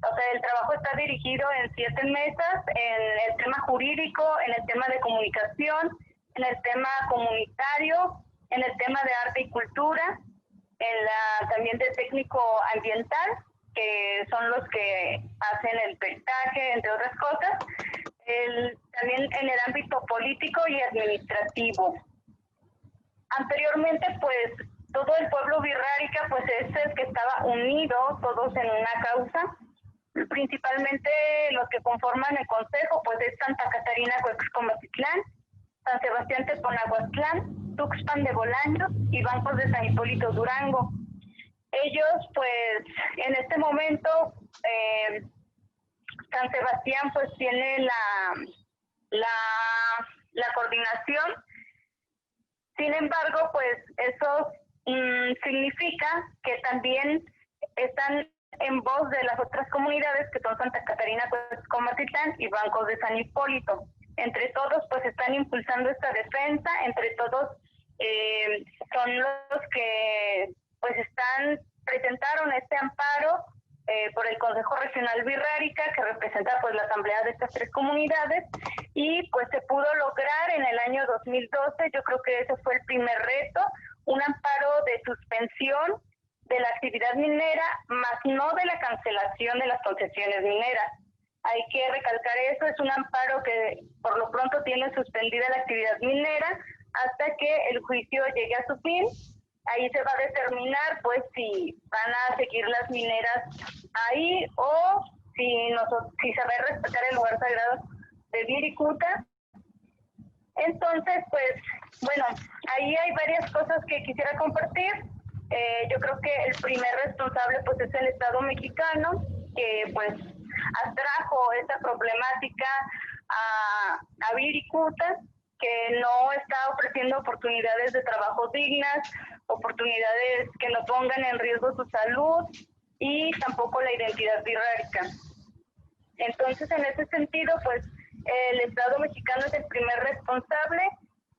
O sea, el trabajo está dirigido en 7 mesas, en el tema jurídico, en el tema de comunicación, en el tema comunitario, en el tema de arte y cultura, también de técnico ambiental, que son los que hacen el peritaje, entre otras cosas, también en el ámbito político y administrativo. Anteriormente, pues, todo el pueblo birrárica pues es el que estaba unido, todos en una causa. Principalmente los que conforman el consejo pues es Santa Catarina Cuexcomacitlán, San Sebastián Teponahuastlán, Tuxpan de Bolaños y Bancos de San Hipólito Durango. Ellos pues en este momento San Sebastián pues tiene la coordinación. Sin embargo pues eso significa que también están en voz de las otras comunidades que son Santa Catarina Cuexcomacitlán y Bancos de San Hipólito. Entre todos pues están impulsando esta defensa, entre todos son los que pues presentaron este amparo por el Consejo Regional Birrárica, que representa pues la asamblea de estas tres comunidades, y pues se pudo lograr en el año 2012, yo creo que ese fue el primer reto, un amparo de suspensión de la actividad minera, más no de la cancelación de las concesiones mineras. Hay que recalcar eso, es un amparo que por lo pronto tiene suspendida la actividad minera hasta que el juicio llegue a su fin. Ahí se va a determinar pues si van a seguir las mineras ahí o si se va a respetar el lugar sagrado de Wirikuta. Entonces pues bueno, ahí hay varias cosas que quisiera compartir. Yo creo que el primer responsable pues es el Estado mexicano, que pues atrajo esta problemática a Wirikuta, que no está ofreciendo oportunidades de trabajo dignas, oportunidades que no pongan en riesgo su salud y tampoco la identidad birrárica. Entonces, en ese sentido, pues el Estado mexicano es el primer responsable.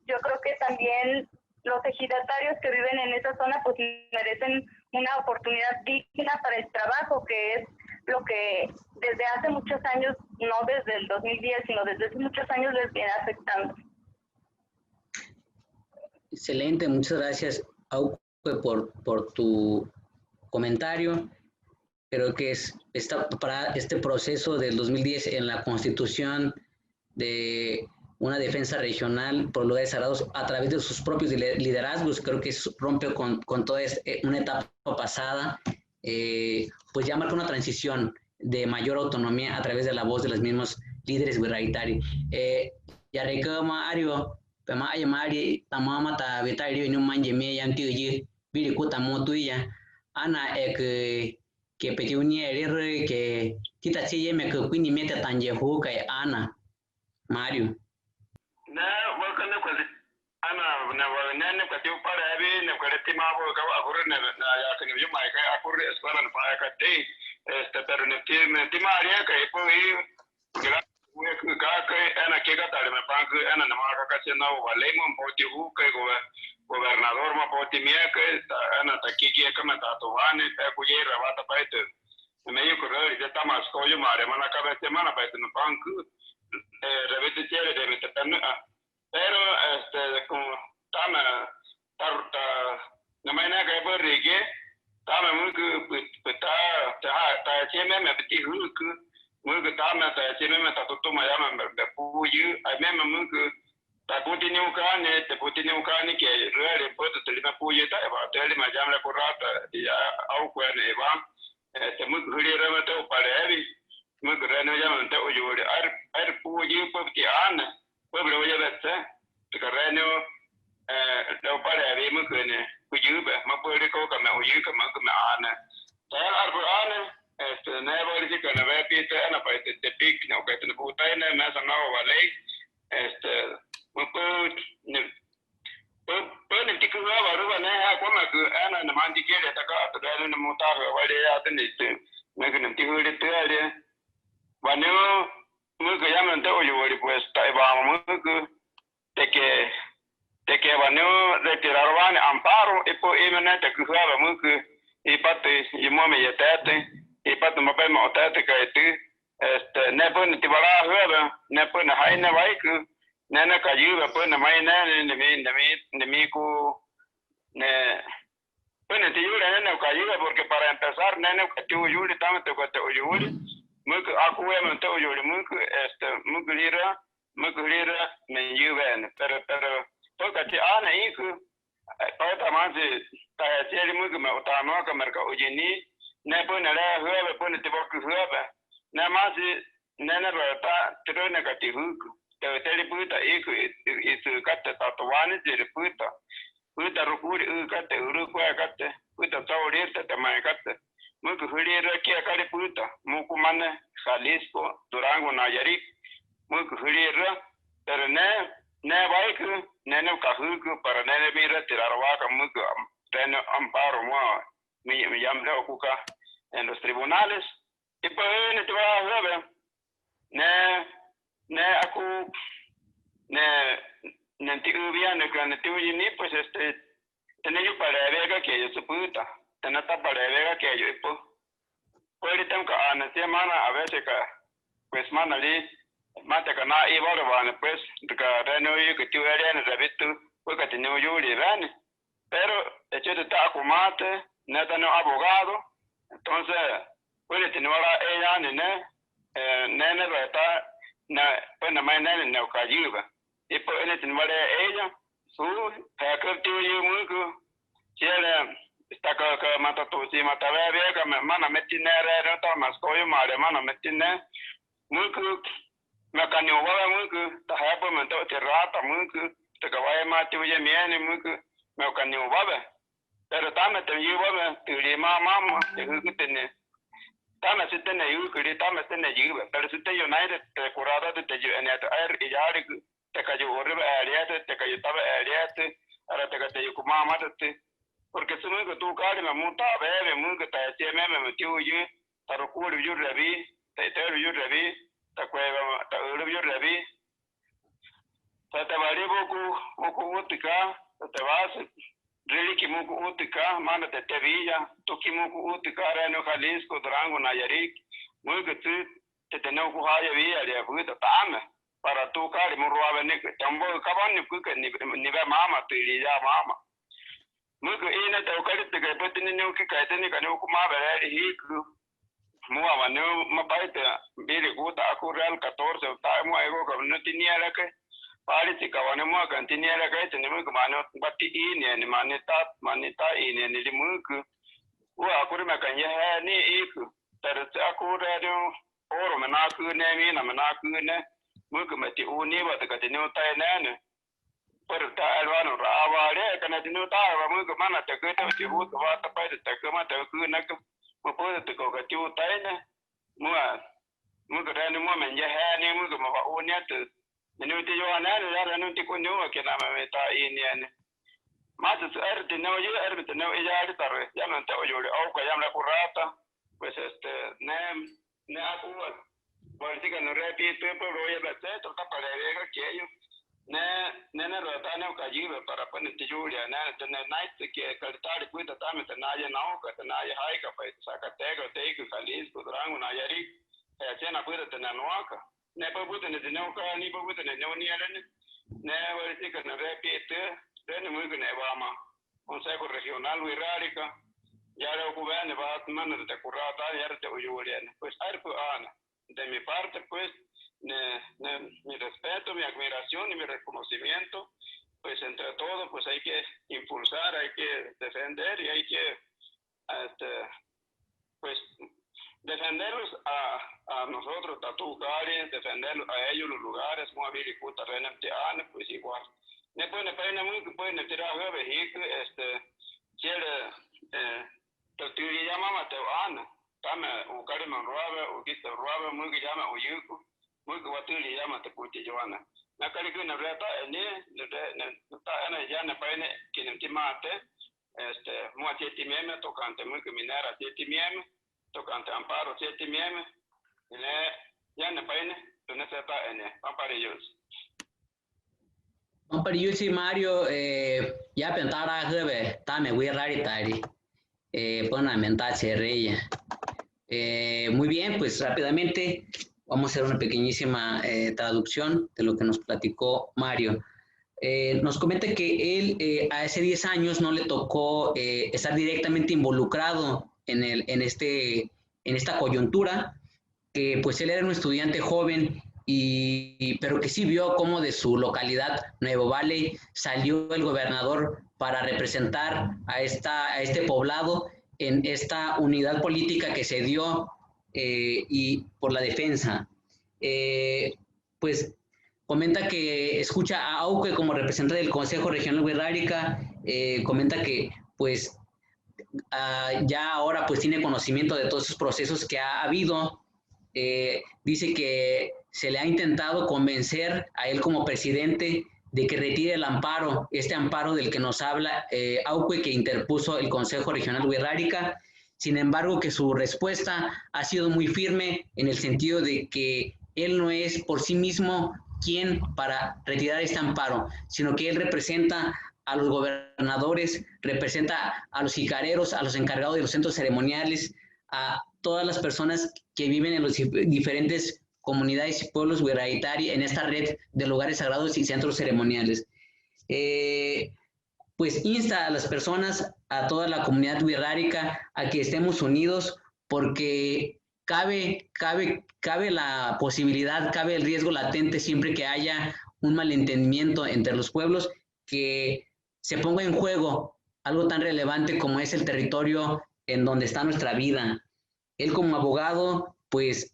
Yo creo que también los ejidatarios que viven en esa zona pues merecen una oportunidad digna para el trabajo, que es lo que desde hace muchos años, no desde el 2010, sino desde hace muchos años les viene afectando. Excelente, muchas gracias, Auque, por tu comentario. Creo que para este proceso del 2010 en la constitución de una defensa regional por lugares sagrados a través de sus propios liderazgos, creo que rompe con toda una etapa pasada, pues ya marca una transición de mayor autonomía a través de la voz de los mismos líderes birraritarios. Ya recama Ario, Pema Ayamari, Tamamata, Vitario, y no manje yan tiji, Wirikuta Motuya, Ana que Petiunier, que Tita Chile me que Quini mete Tanjehuka, Ana, Mario. Na wakana kwa na wanene kwa tiu para abi na kwa tima bo ka akure na ya kani yo mai ka akure eskwala na pa ka te pero ne tima aria ka ipo i ka ana ke ka tare me pa ana na ma ka se na wale mo poti hu ka gobernador ma poti mia ka ana ta ki ka ma ta to wane ta ku ye rabata pa te me yo correr ya está más coyo mare mana ka be semana pa te no panku revete chévere de meterme pero como no me nada que por rique tama muy que ta cheme me peti huk muy que tama ta cheme me ta toto ma llama me puyu ai me muy que ta puti ni ukani que re puedo te le puyu ta va te le ma llama la corrata ya au que ne va muy que re me te para muy que no llama te oyo ar puyu porque ana pueblo voy a ver que reno lo para ver muy que ne puyu ma puede ko ka me oyo ka ma ana ta ar ne voy a decir que no ve pita ana para te pic no que te puta ne me sana vale muy pues ni que no va a ver ne como que ana no mandi que ta ka ta no mutar vale ya te me que no te voy te bueno muy que ya me entero yo pues vamos muy que bueno retiraron amparo y pues y me te que jugaba muy que y pate y mami ya y pate me pe mo tate que tú ne pues ni te va a jugar ne pues na hay ne vai que ne na cayó pues na mai ne mi ku ne pues ne te yura ne cayó porque para empezar ne que tú yuri también te que te yuri muy que aku me te yuri muy que muy que lira me yuven pero porque ana hijo Pata Masi, Tayari Mugama, Tanoka, Merca Ujini, Nepuna, whoever put it to work whoever. Namasi, Nana Rata, Tronakati Hook, the Teleputa Eco is to cut the Tatuan, the Puta. Puta Rukuri Ukate, Urukua Kate, Puta Taurita, the Maikate, Mukuhuri Rakia Kaliputa, Mukumane, Jalisco, Durango, Nayarit, Mukuhuri Ra, Terene, Nevaiku, Neno Kahuku, Paranevira, Tirawaka, Muku, Reno Amparo, Miyamda Kuka, en los tribunales. Y pues en tu va ne aku ne tigubiano que ne tiguini pues tener para vega que yo se puta tener para vega que yo pues ahorita que ana semana a veces que pues manali mata que na iba a pues que reno y que tú eres en revisto pues que tenía yo libre pero hecho de tacumate nada no abogado entonces pues tenía ella nene reta na pues na nene no cayuba y pues en tenía ella su que tú y muy que está que mata tu si mata bebé que mana metinere no está más coyo madre mana metine muy que me canio va muy que ta hapo me to terrata muy que te que vaya mate oye miene muy que me canio va pero también te llevo te llama mamá te que tiene Tama si tene yu kuri tama tene jiba pero si te united te curada te en air y ya te cayó horrible área te cayó taba área ahora te cayó como mamá te porque si no que tú cari me monta bebe muy que te me metió yo te recuerdo yo reví te yo reví te cueva te yo reví te vale poco utica te vas Really kimuku utika, mana te Tevilla, tu kimuku utika, Reno Jalisco, Durango, Nayarit, muy que tú te tenemos que haya vía de puta tame, para tu cari, muy ruave ni que tambo caban ni ve mama, tu iría mama. Muy que ina te ocarite que después tiene que caer ni que no kuma ver hiku. Muy avano, ma paite, vire guta, acurre 14, está muy ego que no tenía la que. Parece que van a mover cantina la que tenemos que mano bati ini ni manita ini ni dimuku. Aku me kanya ni iku. Pero aku radio oro menaku ne mi na menaku ne. Muku mati uni ba te katino tai ne. Pero ta alwano rawa le kana dino ta ba muku mana te kete ti hu to ba ta pa te ke ma te ku na ku. Mo po te ko ka ti tai ne. Muku rani mo menja ha ni muku ma uni te Minuti yo anane ya nuti kunyo que na me ta ini más erte no yo erte no ella arte ya no te oyo o que ya me currata pues ne aku política no repite pero ya bate toca para ver que ellos ne rata no cayiba para poner tijuria te night que cartar cuida también te naya no que te naya haica para Zacatecas Teico Jalisco Durango Nayarit cena cuida te nanuaca ne pabuta ne ka ni pabuta ne ni alene ne wali que ne repite de muy que ne vama consejo regional Wirrárica ya lo gobierno va a tomar de currata ya te oyuriane pues ana de mi parte pues mi respeto mi admiración y mi reconocimiento pues entre todos pues hay que impulsar hay que defender y hay que pues defenderlos a nosotros, Tatucari, defenderlos a ellos los lugares, Moaviricuta, Renamteana, pues igual. Ne pueden pena muy que pueden tirar a vehículo, quiere, te llama Mateoana, tame, o Cariman Ruave, o Quista Ruave, muy que llama Uyuku, muy que Watuli llama Teputi Joana. La Caricuna Reta, ya ne pene, quien te mate, Moatieti Meme, tocante muy que minera, Tieti Meme, tocante amparo 7 miembros ya ne paine to ne sepa pamparillos y Mario ya pentara hebe tame wirrari tari pona menta cherreya muy bien pues rápidamente vamos a hacer una pequeñísima traducción de lo que nos platicó Mario. Nos comenta que él a ese 10 años no le tocó estar directamente involucrado en esta coyuntura, que pues él era un estudiante joven, pero que sí vio cómo de su localidad, Nuevo Valley, salió el gobernador para representar a este poblado en esta unidad política que se dio y por la defensa. Pues comenta que escucha a Auque como representante del Consejo Regional Wixárika, comenta que pues ya ahora pues tiene conocimiento de todos esos procesos que ha habido. Dice que se le ha intentado convencer a él como presidente de que retire el amparo, este amparo del que nos habla Auque, que interpuso el Consejo Regional Wixárika. Sin embargo, que su respuesta ha sido muy firme en el sentido de que él no es por sí mismo quien para retirar este amparo, sino que él representa a los gobernadores, representa a los jicareros, a los encargados de los centros ceremoniales, a todas las personas que viven en las diferentes comunidades y pueblos wixáritarí en esta red de lugares sagrados y centros ceremoniales. Pues insta a las personas, a toda la comunidad wixárika, a que estemos unidos, porque cabe la posibilidad, cabe el riesgo latente siempre que haya un malentendimiento entre los pueblos, que se ponga en juego algo tan relevante como es el territorio en donde está nuestra vida. Él como abogado, pues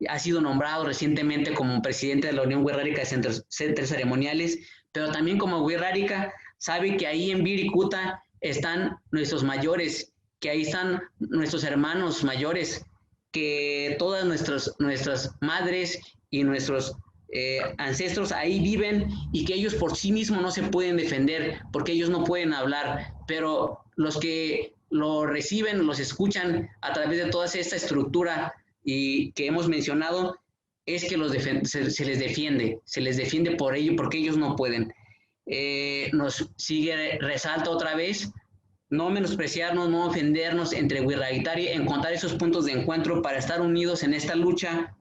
ha sido nombrado recientemente como presidente de la Unión Wixárika de Centros Ceremoniales, pero también como wixárika sabe que ahí en Wirikuta están nuestros mayores, que ahí están nuestros hermanos mayores, que todas nuestras madres y nuestros ancestros ahí viven, y que ellos por sí mismos no se pueden defender porque ellos no pueden hablar, pero los que lo reciben, los escuchan a través de toda esta estructura y que hemos mencionado, es que se les defiende por ello, porque ellos no pueden. Nos resalta otra vez: no menospreciarnos, no ofendernos entre wixáritarí, encontrar esos puntos de encuentro para estar unidos en esta lucha,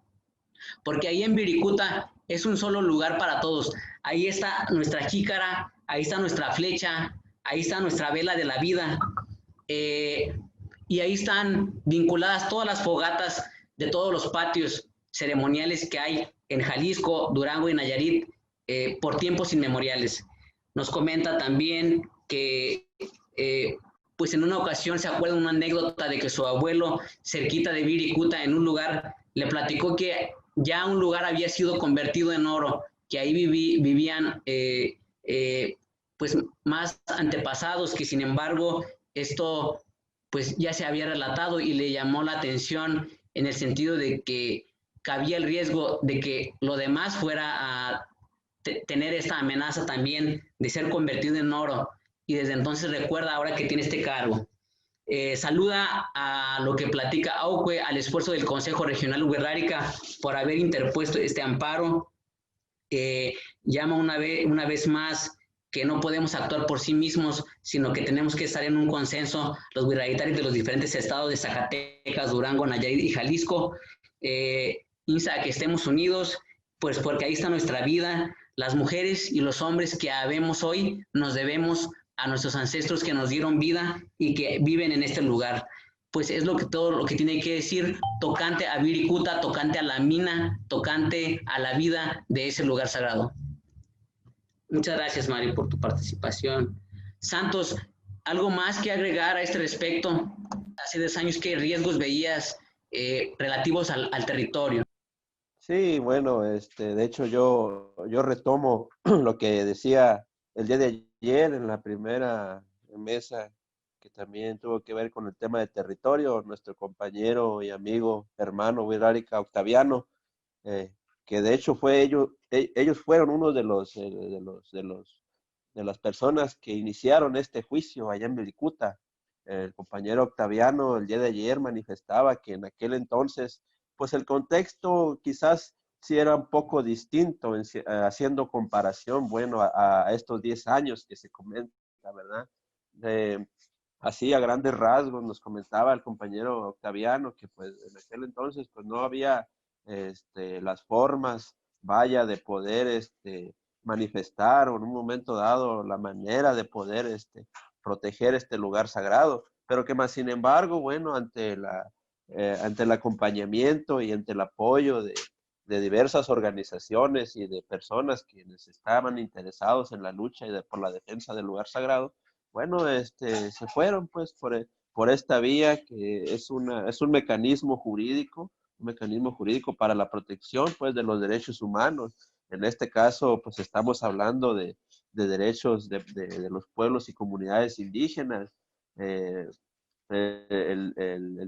porque ahí en Wirikuta es un solo lugar para todos. Ahí está nuestra jícara, ahí está nuestra flecha, ahí está nuestra vela de la vida, y ahí están vinculadas todas las fogatas de todos los patios ceremoniales que hay en Jalisco, Durango y Nayarit por tiempos inmemoriales. Nos comenta también que pues en una ocasión se acuerda una anécdota de que su abuelo, cerquita de Wirikuta, en un lugar, le platicó que ya un lugar había sido convertido en oro, que ahí vivían pues más antepasados, que sin embargo esto pues ya se había relatado, y le llamó la atención en el sentido de que cabía el riesgo de que lo demás fuera a tener esta amenaza también de ser convertido en oro, y desde entonces recuerda ahora que tiene este cargo. Saluda a lo que platica Auque, al esfuerzo del Consejo Regional Wixárika por haber interpuesto este amparo. Llama una vez más que no podemos actuar por sí mismos, sino que tenemos que estar en un consenso, los wixáritarí de los diferentes estados de Zacatecas, Durango, Nayarit y Jalisco. Insta a que estemos unidos, pues porque ahí está nuestra vida. Las mujeres y los hombres que habemos hoy nos debemos a nuestros ancestros que nos dieron vida y que viven en este lugar. Pues es todo lo que tiene que decir tocante a Wirikuta, tocante a la mina, tocante a la vida de ese lugar sagrado. Muchas gracias, Mari, por tu participación. Santos, ¿algo más que agregar a este respecto? Hace 10 años, ¿qué riesgos veías relativos al territorio? Sí, bueno, de hecho yo retomo lo que decía el día de ayer en la primera mesa, que también tuvo que ver con el tema de territorio, nuestro compañero y amigo, hermano wixárika Octaviano, que de hecho ellos fueron uno de las personas que iniciaron este juicio allá en Wirikuta. El compañero Octaviano el día de ayer manifestaba que en aquel entonces, pues el contexto quizás sí era un poco distinto, haciendo comparación, bueno, a estos 10 años que se comenta, ¿verdad? Así a grandes rasgos nos comentaba el compañero Octaviano que pues en aquel entonces pues no había las formas, vaya, de poder manifestar, o en un momento dado la manera de poder proteger este lugar sagrado, pero que más sin embargo, bueno, ante el acompañamiento y ante el apoyo de diversas organizaciones y de personas quienes estaban interesados en la lucha y por la defensa del lugar sagrado, bueno, se fueron pues por esta vía que es un mecanismo jurídico para la protección pues de los derechos humanos. En este caso, pues estamos hablando de derechos de los pueblos y comunidades indígenas. El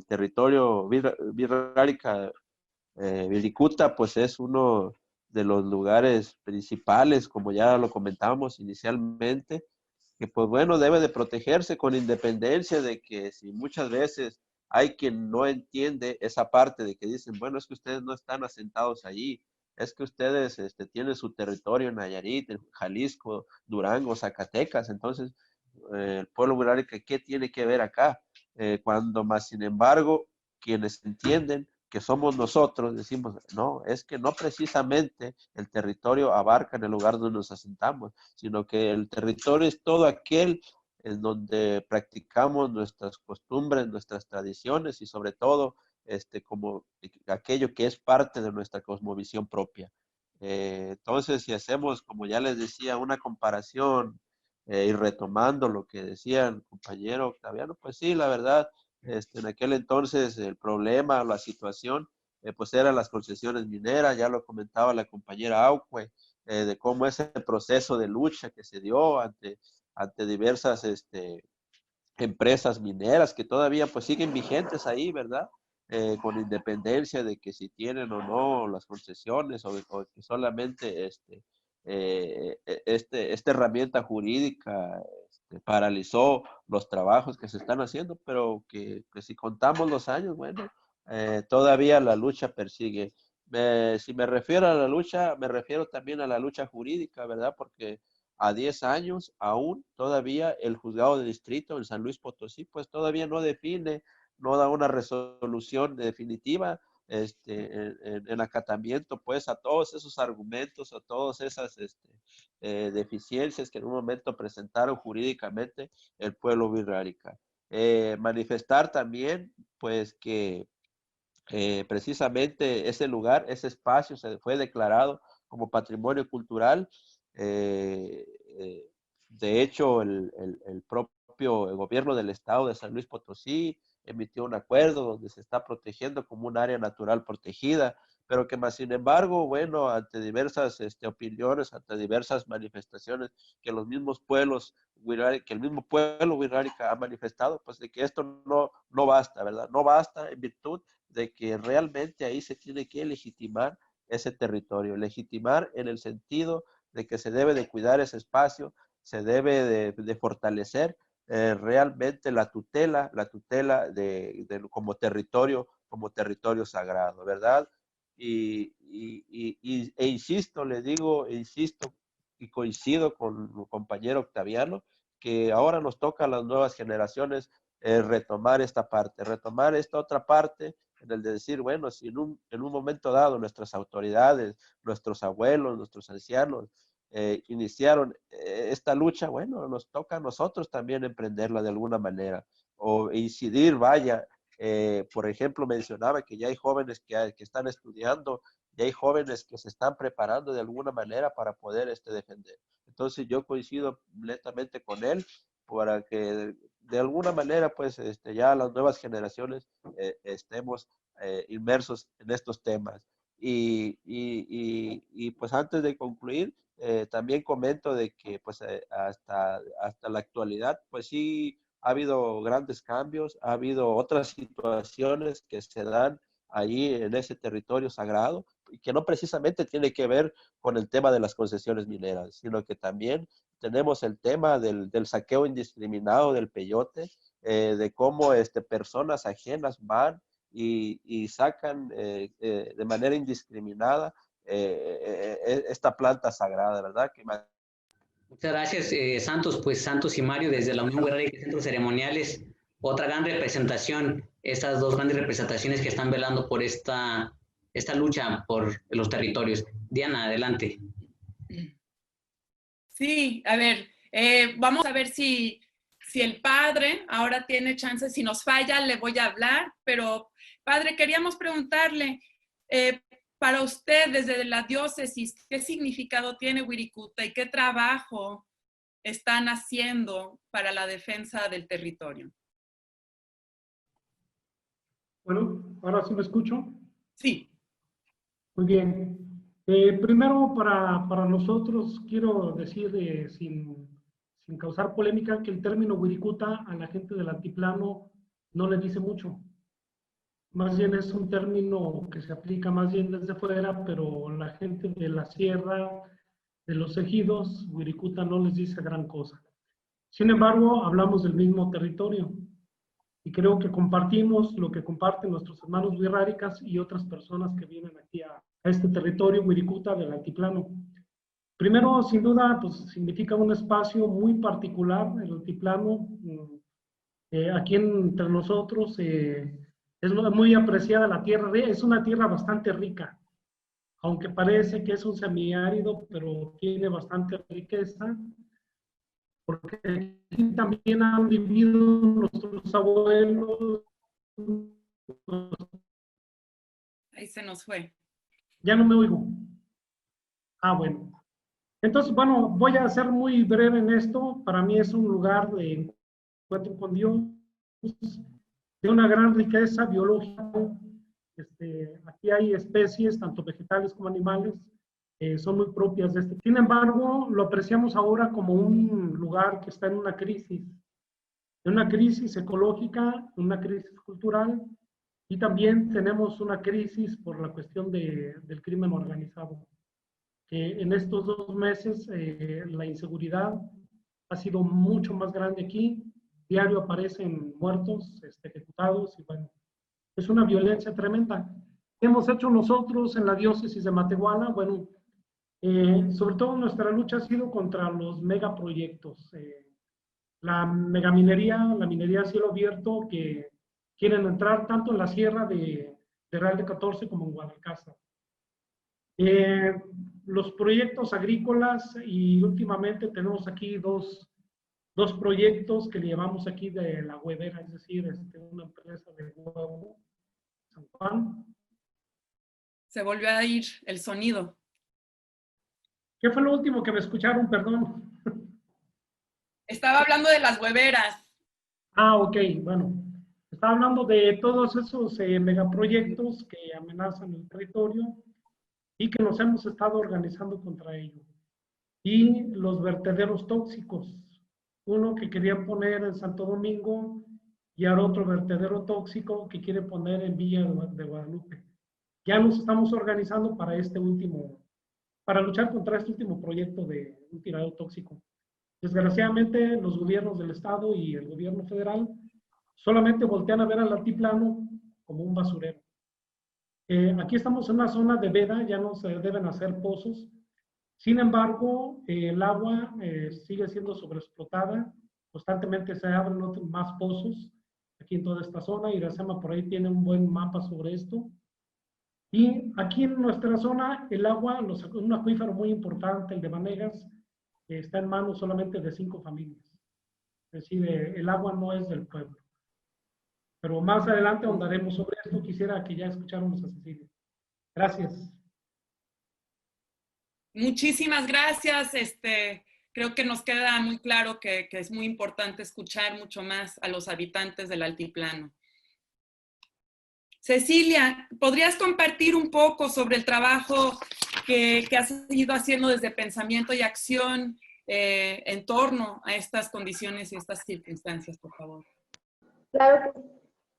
territorio Wirrárica Wirikuta, pues es uno de los lugares principales, como ya lo comentábamos inicialmente, que pues bueno, debe de protegerse con independencia de que si muchas veces hay quien no entiende esa parte de que dicen, bueno, es que ustedes no están asentados allí, es que ustedes tienen su territorio en Nayarit, en Jalisco, Durango, Zacatecas, entonces el pueblo wirrárica, ¿qué tiene que ver acá? Cuando más sin embargo, quienes entienden que somos nosotros, decimos, no, es que no precisamente el territorio abarca en el lugar donde nos asentamos, sino que el territorio es todo aquel en donde practicamos nuestras costumbres, nuestras tradiciones y sobre todo como aquello que es parte de nuestra cosmovisión propia. Entonces, si hacemos, como ya les decía, una comparación y retomando lo que decía el compañero Octaviano, pues sí, la verdad, en aquel entonces el problema, la situación, pues eran las concesiones mineras, ya lo comentaba la compañera Aucue, de cómo ese proceso de lucha que se dio ante diversas empresas mineras que todavía pues siguen vigentes ahí, ¿verdad? Con independencia de que si tienen o no las concesiones o que solamente esta herramienta jurídica paralizó los trabajos que se están haciendo, pero que si contamos los años, bueno, todavía la lucha persigue. Si me refiero a la lucha, me refiero también a la lucha jurídica, ¿verdad? Porque a 10 años aún todavía el juzgado de distrito en San Luis Potosí, pues todavía no define, no da una resolución definitiva en acatamiento pues a todos esos argumentos, a todas esas deficiencias que en un momento presentaron jurídicamente el pueblo wirrárica. Manifestar también pues que precisamente ese lugar, ese espacio se fue declarado como patrimonio cultural. De hecho, el propio gobierno del estado de San Luis Potosí emitió un acuerdo donde se está protegiendo como un área natural protegida, pero que más sin embargo, bueno, ante diversas opiniones, ante diversas manifestaciones que los mismos pueblos, que el mismo pueblo wirrárica ha manifestado, pues de que esto no basta, ¿verdad? No basta en virtud de que realmente ahí se tiene que legitimar ese territorio, legitimar en el sentido de que se debe de cuidar ese espacio, se debe de fortalecer realmente la tutela como territorio sagrado, ¿verdad? E insisto, le digo, insisto y coincido con mi compañero Octaviano, que ahora nos toca a las nuevas generaciones retomar esta parte, retomar esta otra parte en el de decir, bueno, si en un momento dado nuestras autoridades, nuestros abuelos, nuestros ancianos iniciaron esta lucha, bueno, nos toca a nosotros también emprenderla de alguna manera o incidir, vaya, por ejemplo, mencionaba que ya hay jóvenes que están estudiando, ya hay jóvenes que se están preparando de alguna manera para poder defender. Entonces yo coincido completamente con él para que de alguna manera pues ya las nuevas generaciones estemos inmersos en estos temas. Y pues antes de concluir, también comento de que pues hasta la actualidad pues sí ha habido grandes cambios, ha habido otras situaciones que se dan allí en ese territorio sagrado y que no precisamente tiene que ver con el tema de las concesiones mineras, sino que también tenemos el tema del saqueo indiscriminado del peyote, de cómo personas ajenas van y sacan de manera indiscriminada esta planta sagrada, ¿verdad? Muchas gracias, Santos. Pues Santos y Mario, desde la Unión Wirrárica y Centros Ceremoniales, otra gran representación, estas dos grandes representaciones que están velando por esta lucha por los territorios. Diana, adelante. Sí, a ver, vamos a ver si el padre ahora tiene chance. Si nos falla, le voy a hablar, pero padre, queríamos preguntarle, para usted, desde la diócesis, ¿qué significado tiene Wirikuta y qué trabajo están haciendo para la defensa del territorio? Bueno, ahora sí me escucho. Sí. Muy bien. Primero, para nosotros, quiero decir, sin causar polémica, que el término Wirikuta a la gente del altiplano no le dice mucho. Más bien es un término que se aplica más bien desde fuera, pero la gente de la sierra, de los ejidos, Wirikuta no les dice gran cosa. Sin embargo, hablamos del mismo territorio y creo que compartimos lo que comparten nuestros hermanos wixárikas y otras personas que vienen aquí a este territorio Wirikuta del altiplano. Primero, sin duda, pues significa un espacio muy particular, el altiplano. Aquí entre nosotros es muy apreciada la tierra, es una tierra bastante rica, aunque parece que es un semiárido, pero tiene bastante riqueza, porque aquí también han vivido nuestros abuelos. Ahí se nos fue. Ya no me oigo. Ah, bueno. Entonces, bueno, voy a ser muy breve en esto. Para mí es un lugar de encuentro con Dios, de una gran riqueza biológica. Aquí hay especies, tanto vegetales como animales, son muy propias de este. Sin embargo, lo apreciamos ahora como un lugar que está en una crisis ecológica, una crisis cultural, y también tenemos una crisis por la cuestión del crimen organizado. Que en estos 2 meses la inseguridad ha sido mucho más grande aquí. Diario aparecen muertos, ejecutados, y bueno, es una violencia tremenda. ¿Qué hemos hecho nosotros en la diócesis de Matehuala? Bueno, sobre todo nuestra lucha ha sido contra los megaproyectos. La megaminería, la minería a cielo abierto, que quieren entrar tanto en la sierra de Real de 14 como en Guadalcázar. Los proyectos agrícolas, y últimamente tenemos aquí dos proyectos que le llamamos aquí de la huevera, es decir, una empresa de huevo, San Juan. Se volvió a ir el sonido. ¿Qué fue lo último que me escucharon? Perdón. Estaba hablando de las hueveras. Ah, ok, bueno. Estaba hablando de todos esos megaproyectos que amenazan el territorio y que nos hemos estado organizando contra ellos. Y los vertederos tóxicos. Uno que querían poner en Santo Domingo y ahora otro vertedero tóxico que quiere poner en Villa de Guadalupe. Ya nos estamos organizando para luchar contra este último proyecto de un tiradero tóxico. Desgraciadamente, los gobiernos del estado y el gobierno federal solamente voltean a ver al altiplano como un basurero. Aquí estamos en una zona de veda, ya no se deben hacer pozos. Sin embargo, el agua sigue siendo sobreexplotada, constantemente se abren más pozos aquí en toda esta zona. Iracema por ahí tiene un buen mapa sobre esto. Y aquí en nuestra zona, el agua, un acuífero muy importante, el de Vanegas, está en manos solamente de 5 familias. Es decir, el agua no es del pueblo. Pero más adelante ahondaremos sobre esto. Quisiera que ya escucháramos a Cecilia. Gracias. Muchísimas gracias. Creo que nos queda muy claro que es muy importante escuchar mucho más a los habitantes del altiplano. Cecilia, ¿podrías compartir un poco sobre el trabajo que has ido haciendo desde Pensamiento y Acción en torno a estas condiciones y estas circunstancias, por favor? Claro que sí.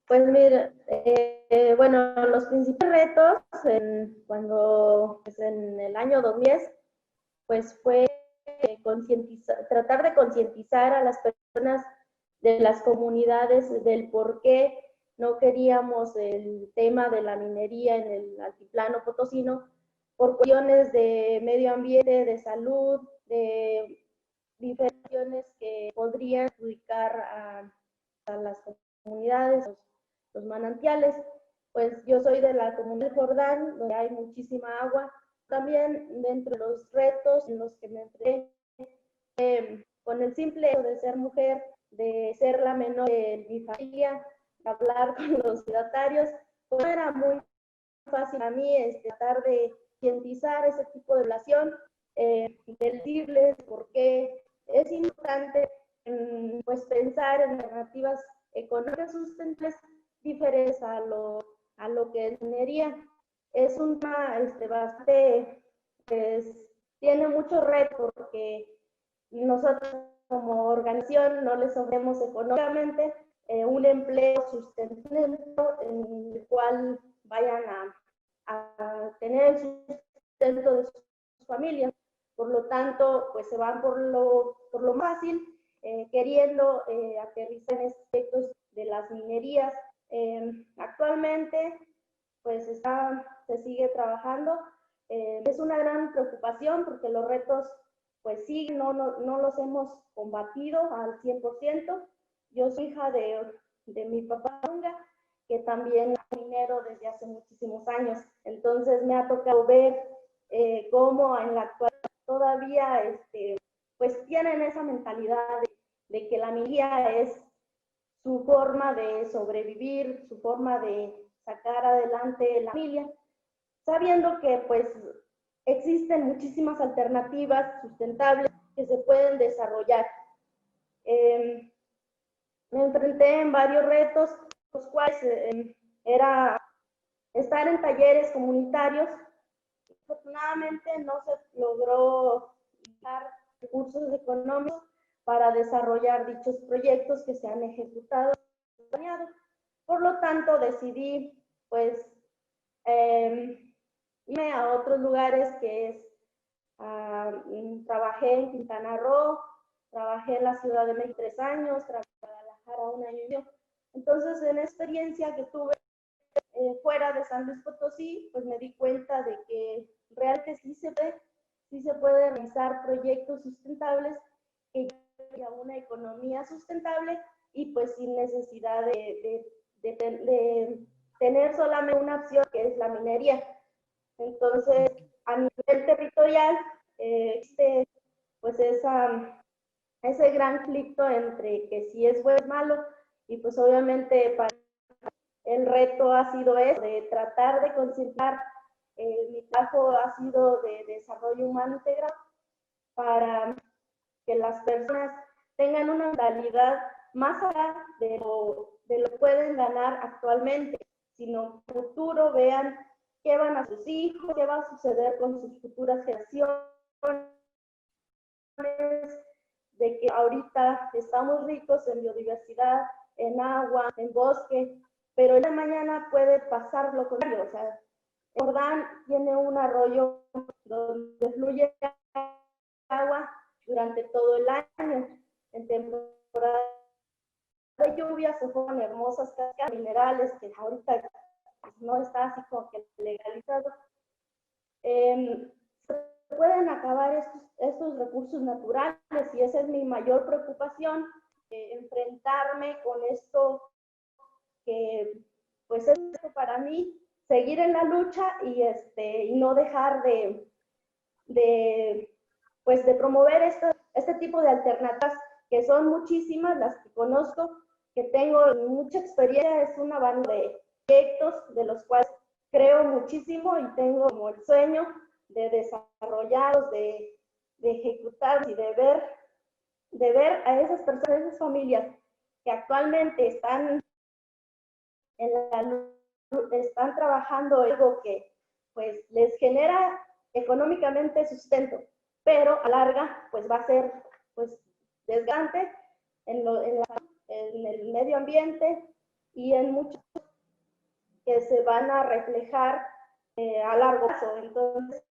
Pues mira, bueno, los principales retos en el año 2010, pues fue tratar de concientizar a las personas de las comunidades del por qué no queríamos el tema de la minería en el altiplano potosino, por cuestiones de medio ambiente, de salud, de diferentes que podrían perjudicar a las comunidades, los manantiales. Pues yo soy de la comunidad de Jordán, donde hay muchísima agua. También dentro de los retos en los que me enfrenté, con el simple hecho de ser mujer, de ser la menor de mi familia, de hablar con los ejidatarios, pues era muy fácil a mí tratar de concientizar ese tipo de relación, de decirles por qué es importante pues pensar en alternativas económicas sustentables diferentes a lo que es minería. Es un tema bastante, pues, tiene mucho reto porque nosotros como organización no les ofrecemos económicamente un empleo sustentable en el cual vayan a tener el sustento de sus familias. Por lo tanto, pues se van por lo fácil, queriendo aterrizar en aspectos de las minerías. Actualmente, pues se sigue trabajando. Es una gran preocupación porque los retos, pues sí, no los hemos combatido al 100%. Yo soy hija de mi papá, que también es minero desde hace muchísimos años. Entonces me ha tocado ver cómo en la actualidad todavía pues tienen esa mentalidad de que la minería es su forma de sobrevivir, su forma de sacar adelante la familia, sabiendo que pues existen muchísimas alternativas sustentables que se pueden desarrollar. Me enfrenté en varios retos, los cuales era estar en talleres comunitarios. Afortunadamente no se logró dar recursos económicos para desarrollar dichos proyectos que se han ejecutado. Por lo tanto, decidí pues irme a otros lugares, que es trabajé en Quintana Roo, trabajé en la Ciudad de México 3 años, trabajé en Guadalajara 1 año y medio. Entonces, en la experiencia que tuve fuera de San Luis Potosí, pues me di cuenta de que realmente sí se puede realizar proyectos sustentables que lleven a una economía sustentable y pues sin necesidad de tener solamente una opción, que es la minería. Entonces, a nivel territorial, existe pues ese gran conflicto entre que si es bueno o es malo, y pues obviamente para el reto ha sido eso, de tratar de concentrar. Mi trabajo ha sido de desarrollo humano integral para que las personas tengan una mentalidad más allá de lo que pueden ganar actualmente, sino que en el futuro vean qué van a sus hijos, qué va a suceder con sus futuras generaciones, de que ahorita estamos ricos en biodiversidad, en agua, en bosque, pero el día de mañana puede pasar lo contrario. O sea, el Jordán tiene un arroyo donde fluye agua durante todo el año. En temporada de lluvia se forman hermosas cascadas minerales que ahorita pues, no está así como que legalizado. Se pueden acabar estos recursos naturales, y esa es mi mayor preocupación, enfrentarme con esto que pues es para mí, seguir en la lucha y no dejar de promover este tipo de alternativas, que son muchísimas las que conozco, que tengo mucha experiencia. Es una banda de proyectos de los cuales creo muchísimo y tengo como el sueño de desarrollarlos, de ejecutarlos y de ver a esas personas, a esas familias que actualmente están están trabajando algo que pues les genera económicamente sustento, pero a larga pues va a ser pues desgastante en el medio ambiente y en muchos que se van a reflejar a largo plazo. Entonces,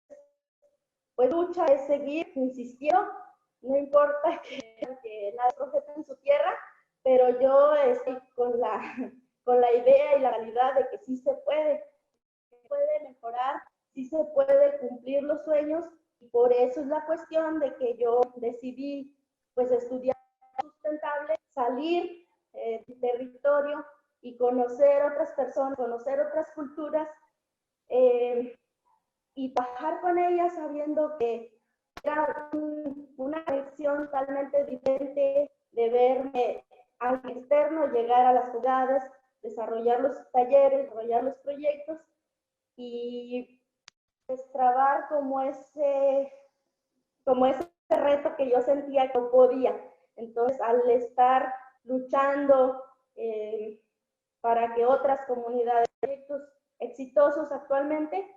pues lucha es seguir insistiendo, no importa que nadie profeta en su tierra, pero yo estoy con la idea y la realidad de que sí se puede mejorar, sí se puede cumplir los sueños, y por eso es la cuestión de que yo decidí pues estudiar sustentable, salir del territorio y conocer otras personas, conocer otras culturas, y trabajar con ellas sabiendo que era una conexión totalmente diferente de verme al externo, llegar a las ciudades, desarrollar los talleres, desarrollar los proyectos, y destrabar como ese reto que yo sentía que no podía. Entonces, al estar luchando para que otras comunidades, proyectos exitosos actualmente,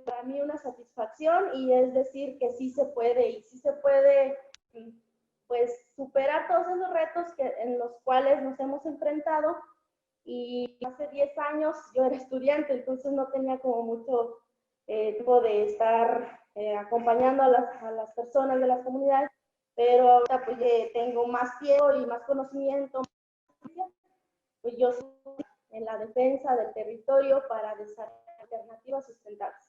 para mí una satisfacción, y es decir que sí se puede, y sí se puede pues superar todos esos retos en los cuales nos hemos enfrentado. Y hace 10 años yo era estudiante, entonces no tenía como mucho tiempo de estar acompañando a las personas de las comunidades, pero ahora pues tengo más tiempo y más conocimiento, pues yo estoy en la defensa del territorio para desarrollar alternativas sustentables.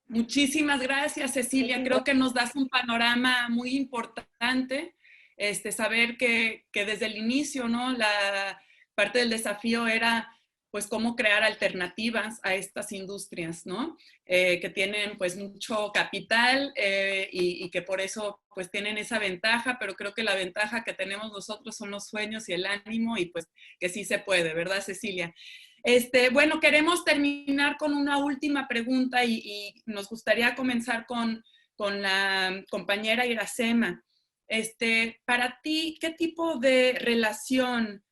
Muchísimas gracias, Cecilia. Creo que nos das un panorama muy importante, saber que desde el inicio, ¿no? La parte del desafío era pues cómo crear alternativas a estas industrias, ¿no? Que tienen pues mucho capital y que por eso pues tienen esa ventaja, pero creo que la ventaja que tenemos nosotros son los sueños y el ánimo, y pues que sí se puede, ¿verdad, Cecilia? Bueno, queremos terminar con una última pregunta y nos gustaría comenzar con la compañera Iracema. Para ti, ¿qué tipo de relación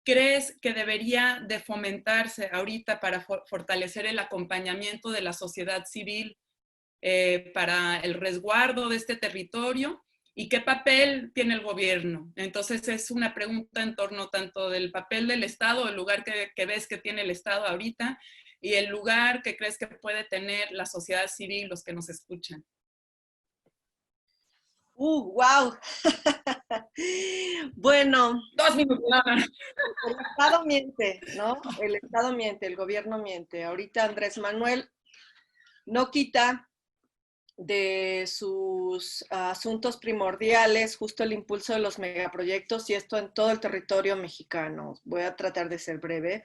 crees que debería de fomentarse ahorita para fortalecer el acompañamiento de la sociedad civil para el resguardo de este territorio? ¿Y qué papel tiene el gobierno? Entonces es una pregunta en torno tanto del papel del Estado, el lugar que ves que tiene el Estado ahorita, y el lugar que crees que puede tener la sociedad civil, los que nos escuchan. ¡Wow! Bueno. 2 minutos. El Estado miente, ¿no? El Estado miente, el gobierno miente. Ahorita Andrés Manuel no quita de sus asuntos primordiales justo el impulso de los megaproyectos, y esto en todo el territorio mexicano. Voy a tratar de ser breve.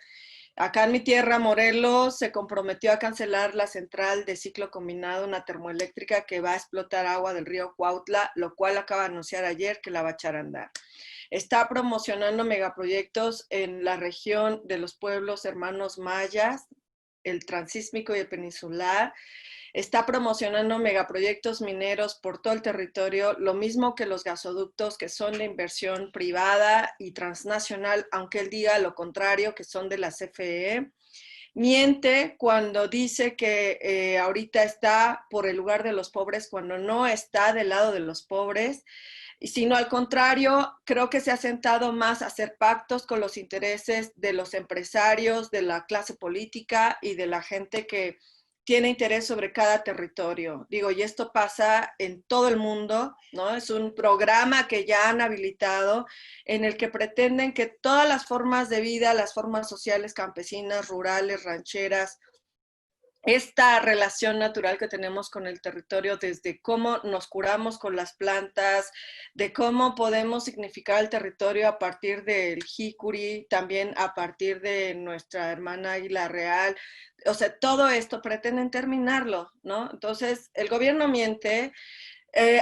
Acá en mi tierra, Morelos, se comprometió a cancelar la central de ciclo combinado, una termoeléctrica que va a explotar agua del río Cuautla, lo cual acaba de anunciar ayer que la va a echar a andar. Está promocionando megaproyectos en la región de los pueblos hermanos mayas, el transísmico y el peninsular. Está promocionando megaproyectos mineros por todo el territorio, lo mismo que los gasoductos, que son de inversión privada y transnacional, aunque él diga lo contrario, que son de la CFE. Miente cuando dice que ahorita está por el lugar de los pobres, cuando no está del lado de los pobres, sino al contrario, creo que se ha sentado más a hacer pactos con los intereses de los empresarios, de la clase política y de la gente que tiene interés sobre cada territorio. Digo, y esto pasa en todo el mundo, ¿no? Es un programa que ya han habilitado en el que pretenden que todas las formas de vida, las formas sociales, campesinas, rurales, rancheras, esta relación natural que tenemos con el territorio, desde cómo nos curamos con las plantas, de cómo podemos significar el territorio a partir del jicuri, también a partir de nuestra hermana águila real. O sea, todo esto pretenden terminarlo, ¿no? Entonces, el gobierno miente.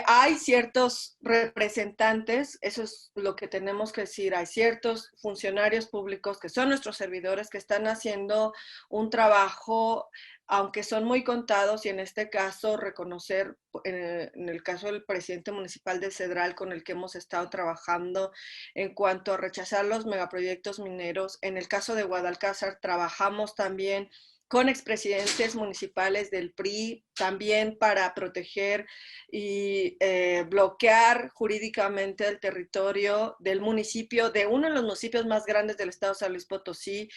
Hay ciertos representantes, eso es lo que tenemos que decir, hay ciertos funcionarios públicos que son nuestros servidores que están haciendo un trabajo, aunque son muy contados, y en este caso reconocer, en el caso del presidente municipal de Cedral, con el que hemos estado trabajando en cuanto a rechazar los megaproyectos mineros. En el caso de Guadalcázar trabajamos también con expresidentes municipales del PRI, también para proteger y bloquear jurídicamente el territorio del municipio, de uno de los municipios más grandes del estado de San Luis Potosí,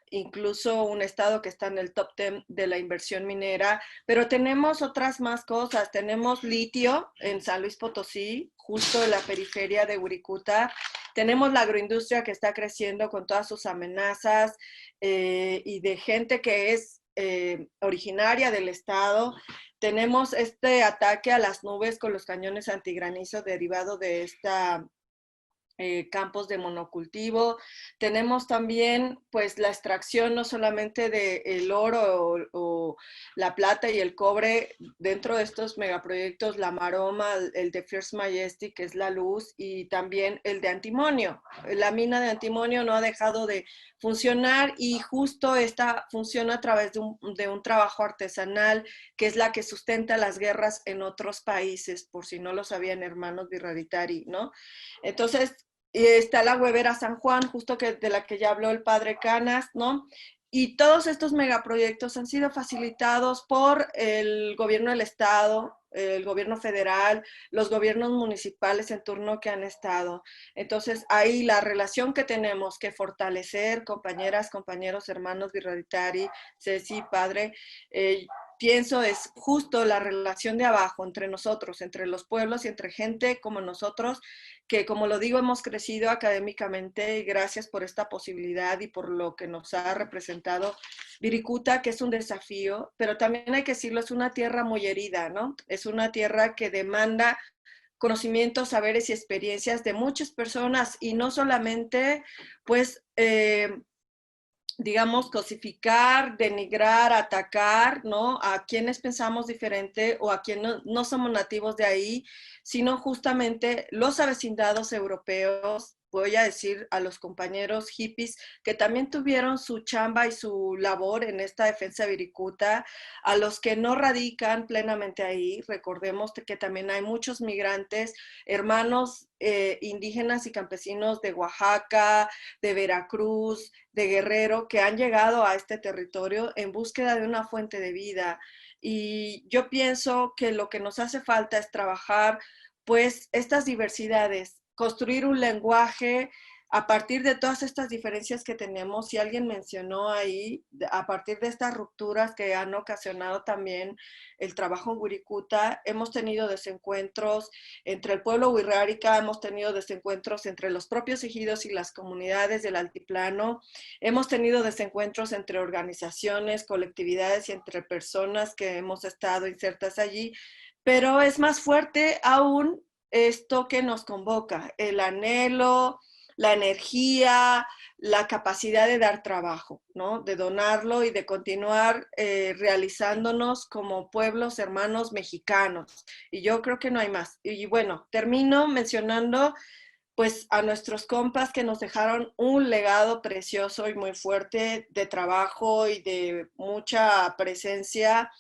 incluso un estado que está en el top 10 de la inversión minera. Pero tenemos otras más cosas. Tenemos litio en San Luis Potosí, justo en la periferia de Wirikuta. Tenemos la agroindustria que está creciendo con todas sus amenazas y de gente que es originaria del estado. Tenemos este ataque a las nubes con los cañones antigranizo derivado de esta campos de monocultivo. Tenemos también pues la extracción no solamente del oro o la plata y el cobre dentro de estos megaproyectos, la Maroma, el de First Majestic, que es la luz, y también el de antimonio. La mina de antimonio no ha dejado de funcionar y justo esta funciona a través de un trabajo artesanal que es la que sustenta las guerras en otros países, por si no lo sabían, hermanos Virraditari, ¿no? Entonces, está la Huevera San Juan, justo de la que ya habló el padre Canas, ¿no? Y todos estos megaproyectos han sido facilitados por el gobierno del estado, el gobierno federal, los gobiernos municipales en turno que han estado. Entonces, ahí la relación que tenemos que fortalecer, compañeras, compañeros, hermanos Virraditari, Ceci, padre, pienso es justo la relación de abajo entre nosotros, entre los pueblos y entre gente como nosotros, que como lo digo, hemos crecido académicamente y gracias por esta posibilidad y por lo que nos ha representado Wirikuta, que es un desafío, pero también hay que decirlo, es una tierra muy herida, ¿no? Es una tierra que demanda conocimientos, saberes y experiencias de muchas personas y no solamente, pues, digamos, cosificar, denigrar, atacar, ¿no? A quienes pensamos diferente o a quienes no somos nativos de ahí, sino justamente los avecindados europeos, voy a decir a los compañeros hippies que también tuvieron su chamba y su labor en esta defensa de Wirikuta, a los que no radican plenamente ahí, recordemos que también hay muchos migrantes, hermanos indígenas y campesinos de Oaxaca, de Veracruz, de Guerrero, que han llegado a este territorio en búsqueda de una fuente de vida. Y yo pienso que lo que nos hace falta es trabajar pues estas diversidades, construir un lenguaje a partir de todas estas diferencias que tenemos, y alguien mencionó ahí, a partir de estas rupturas que han ocasionado también el trabajo en Wirikuta, hemos tenido desencuentros entre el pueblo wixárika, hemos tenido desencuentros entre los propios ejidos y las comunidades del altiplano, hemos tenido desencuentros entre organizaciones, colectividades y entre personas que hemos estado insertas allí, pero es más fuerte aún esto que nos convoca, el anhelo, la energía, la capacidad de dar trabajo, ¿no? De donarlo y de continuar realizándonos como pueblos hermanos mexicanos. Y yo creo que no hay más. Y bueno, termino mencionando pues a nuestros compas que nos dejaron un legado precioso y muy fuerte de trabajo y de mucha presencia,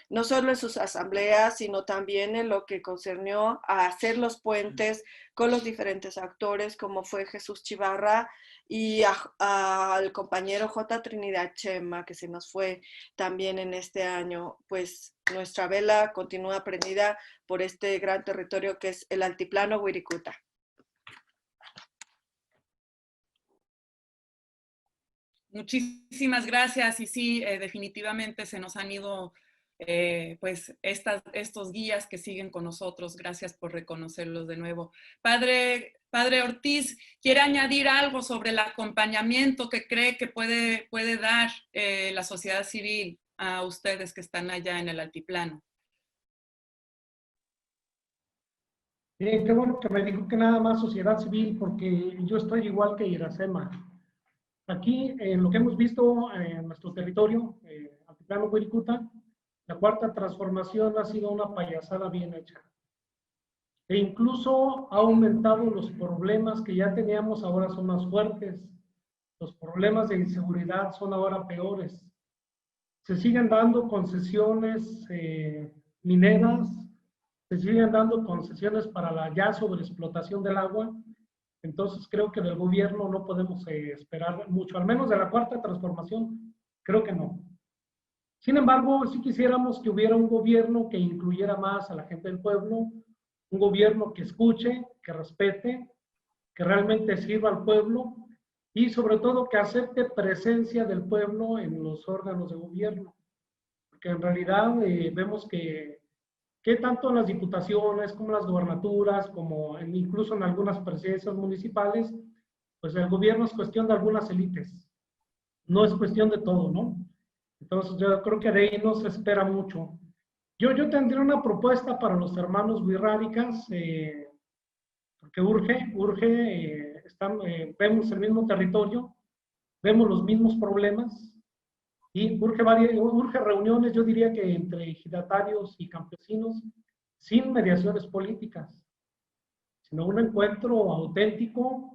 no solo en sus asambleas, sino también en lo que concernió a hacer los puentes con los diferentes actores, como fue Jesús Chivarra y al compañero J. Trinidad Chema, que se nos fue también en este año. Pues nuestra vela continúa prendida por este gran territorio que es el altiplano Wirikuta. Muchísimas gracias, y sí, definitivamente se nos han ido pues estos guías que siguen con nosotros. Gracias por reconocerlos de nuevo. Padre Ortiz, ¿quiere añadir algo sobre el acompañamiento que cree que puede dar la sociedad civil a ustedes que están allá en el altiplano? Bien, qué bueno que me dijo que nada más sociedad civil, porque yo estoy igual que Iracema. Aquí, en lo que hemos visto en nuestro territorio, altiplano Wirikuta, la cuarta transformación ha sido una payasada bien hecha. E incluso ha aumentado los problemas que ya teníamos, ahora son más fuertes. Los problemas de inseguridad son ahora peores. Se siguen dando concesiones mineras, se siguen dando concesiones para la ya sobreexplotación del agua. Entonces creo que del gobierno no podemos esperar mucho, al menos de la cuarta transformación, creo que no. Sin embargo, sí quisiéramos que hubiera un gobierno que incluyera más a la gente del pueblo, un gobierno que escuche, que respete, que realmente sirva al pueblo y sobre todo que acepte presencia del pueblo en los órganos de gobierno. Porque en realidad vemos que tanto en las diputaciones como en las gobernaturas, como incluso en algunas presidencias municipales, pues el gobierno es cuestión de algunas élites, no es cuestión de todo, ¿no? Entonces yo creo que de ahí no se espera mucho. Yo tendría una propuesta para los hermanos wixárikas, porque urge vemos el mismo territorio, vemos los mismos problemas y urge reuniones, yo diría que entre ejidatarios y campesinos, sin mediaciones políticas, sino un encuentro auténtico,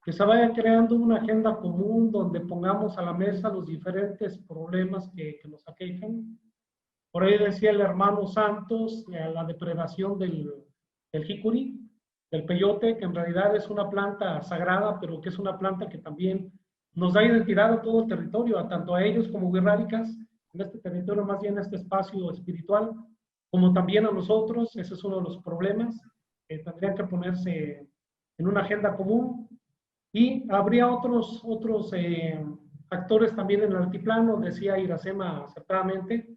que se vaya creando una agenda común donde pongamos a la mesa los diferentes problemas que nos aquejan. Por ahí decía el hermano Santos, la depredación del jicuri, del peyote, que en realidad es una planta sagrada, pero que es una planta que también nos da identidad a todo el territorio, tanto a ellos como wixárikas, en este territorio, más bien este espacio espiritual, como también a nosotros. Ese es uno de los problemas que tendrían que ponerse en una agenda común. Y habría otros actores también en el altiplano, decía Iracema acertadamente,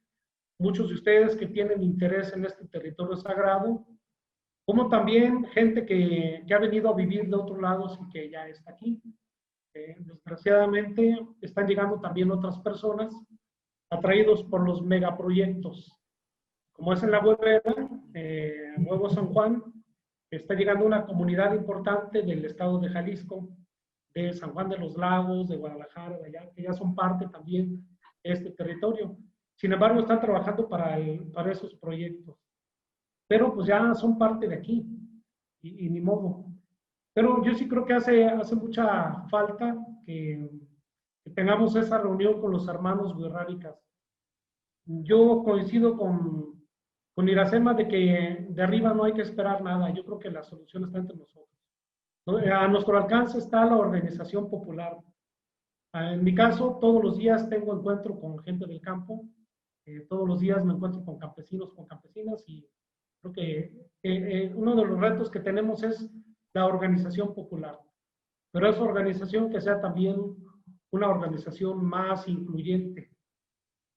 muchos de ustedes que tienen interés en este territorio sagrado, como también gente que ha venido a vivir de otros lados y que ya está aquí. Desgraciadamente están llegando también otras personas atraídos por los megaproyectos, como es en La Huevera, Nuevo San Juan. Está llegando una comunidad importante del estado de Jalisco, de San Juan de los Lagos, de Guadalajara, de allá, que ya son parte también de este territorio. Sin embargo, están trabajando para esos proyectos. Pero pues ya son parte de aquí, y ni modo. Pero yo sí creo que hace mucha falta que tengamos esa reunión con los hermanos wixárikas. Yo coincido con Iracema de que de arriba no hay que esperar nada. Yo creo que la solución está entre nosotros. A nuestro alcance está la organización popular. En mi caso, todos los días tengo encuentro con gente del campo, todos los días me encuentro con campesinos, con campesinas, y creo que uno de los retos que tenemos es la organización popular. Pero esa organización que sea también una organización más incluyente.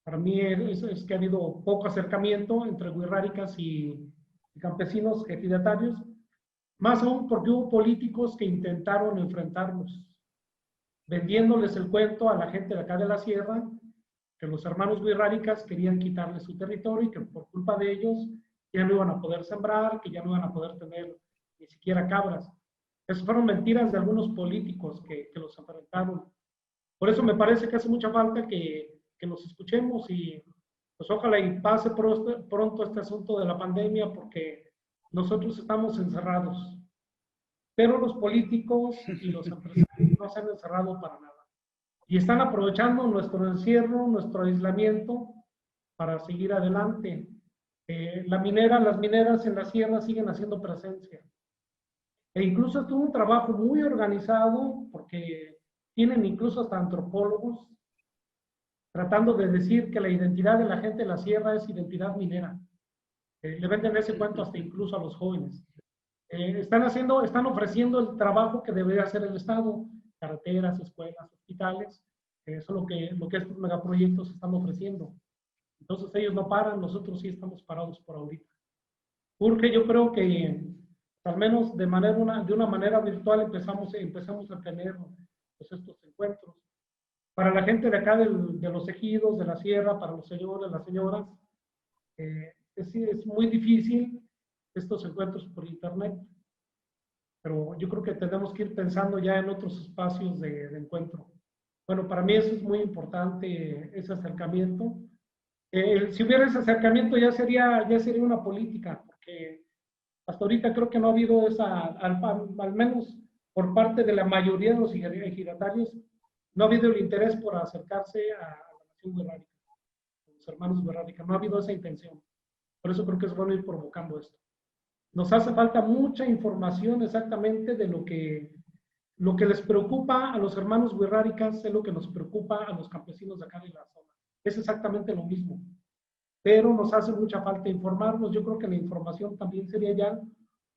Para mí es que ha habido poco acercamiento entre wixárikas y campesinos ejidatarios, más aún porque hubo políticos que intentaron enfrentarnos, vendiéndoles el cuento a la gente de acá de la sierra, que los hermanos wixárikas querían quitarles su territorio y que por culpa de ellos ya no iban a poder sembrar, que ya no iban a poder tener ni siquiera cabras. Esas fueron mentiras de algunos políticos que los enfrentaron. Por eso me parece que hace mucha falta que nos escuchemos y pues ojalá y pase pronto este asunto de la pandemia, porque nosotros estamos encerrados, pero los políticos y los empresarios no se han encerrado para nada. Y están aprovechando nuestro encierro, nuestro aislamiento, para seguir adelante. Las mineras en la sierra siguen haciendo presencia. E incluso estuvo un trabajo muy organizado, porque tienen incluso hasta antropólogos, tratando de decir que la identidad de la gente de la sierra es identidad minera. Le venden ese cuento hasta incluso a los jóvenes. Están ofreciendo el trabajo que debería hacer el Estado, carreteras, escuelas, hospitales. Eso es lo que estos megaproyectos están ofreciendo. Entonces ellos no paran, nosotros sí estamos parados por ahorita. Porque yo creo que al menos de una manera virtual empezamos a tener pues, estos encuentros. Para la gente de acá de los ejidos, de la sierra, para los señores, las señoras, es muy difícil estos encuentros por internet, pero yo creo que tenemos que ir pensando ya en otros espacios de encuentro. Bueno, para mí eso es muy importante, ese acercamiento. Si hubiera ese acercamiento ya sería una política, porque hasta ahorita creo que no ha habido al menos por parte de la mayoría de los ejidatarios, no ha habido el interés por acercarse a la nación wixárika, a los hermanos wixárikas, no ha habido esa intención. Por eso creo que es bueno ir provocando esto. Nos hace falta mucha información exactamente de lo que les preocupa a los hermanos wixárikas, es lo que nos preocupa a los campesinos de acá de la zona. Es exactamente lo mismo. Pero nos hace mucha falta informarnos. Yo creo que la información también sería ya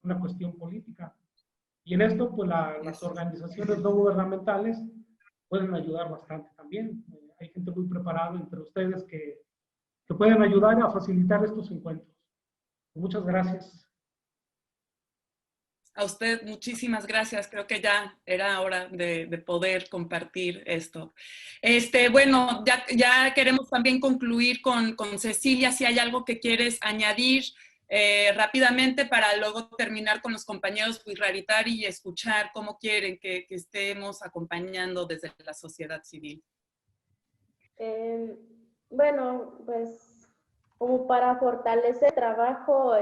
una cuestión política. Y en esto, pues las organizaciones no gubernamentales pueden ayudar bastante también. Hay gente muy preparada entre ustedes que pueden ayudar a facilitar estos encuentros. Muchas gracias. A usted, muchísimas gracias. Creo que ya era hora de poder compartir esto. Bueno, ya queremos también concluir con Cecilia, si hay algo que quieres añadir rápidamente para luego terminar con los compañeros Wirraritari y escuchar cómo quieren que estemos acompañando desde la sociedad civil. Bueno, pues como para fortalecer el trabajo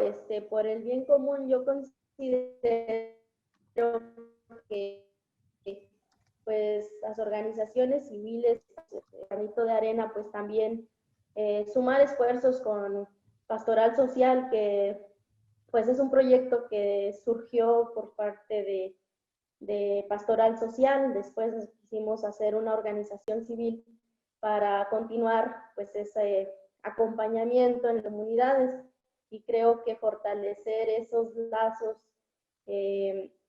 por el bien común, yo considero que pues las organizaciones civiles, granito de arena, pues también sumar esfuerzos con Pastoral Social, que pues es un proyecto que surgió por parte de Pastoral Social. Después quisimos hacer una organización civil para continuar pues ese acompañamiento en comunidades, y creo que fortalecer esos lazos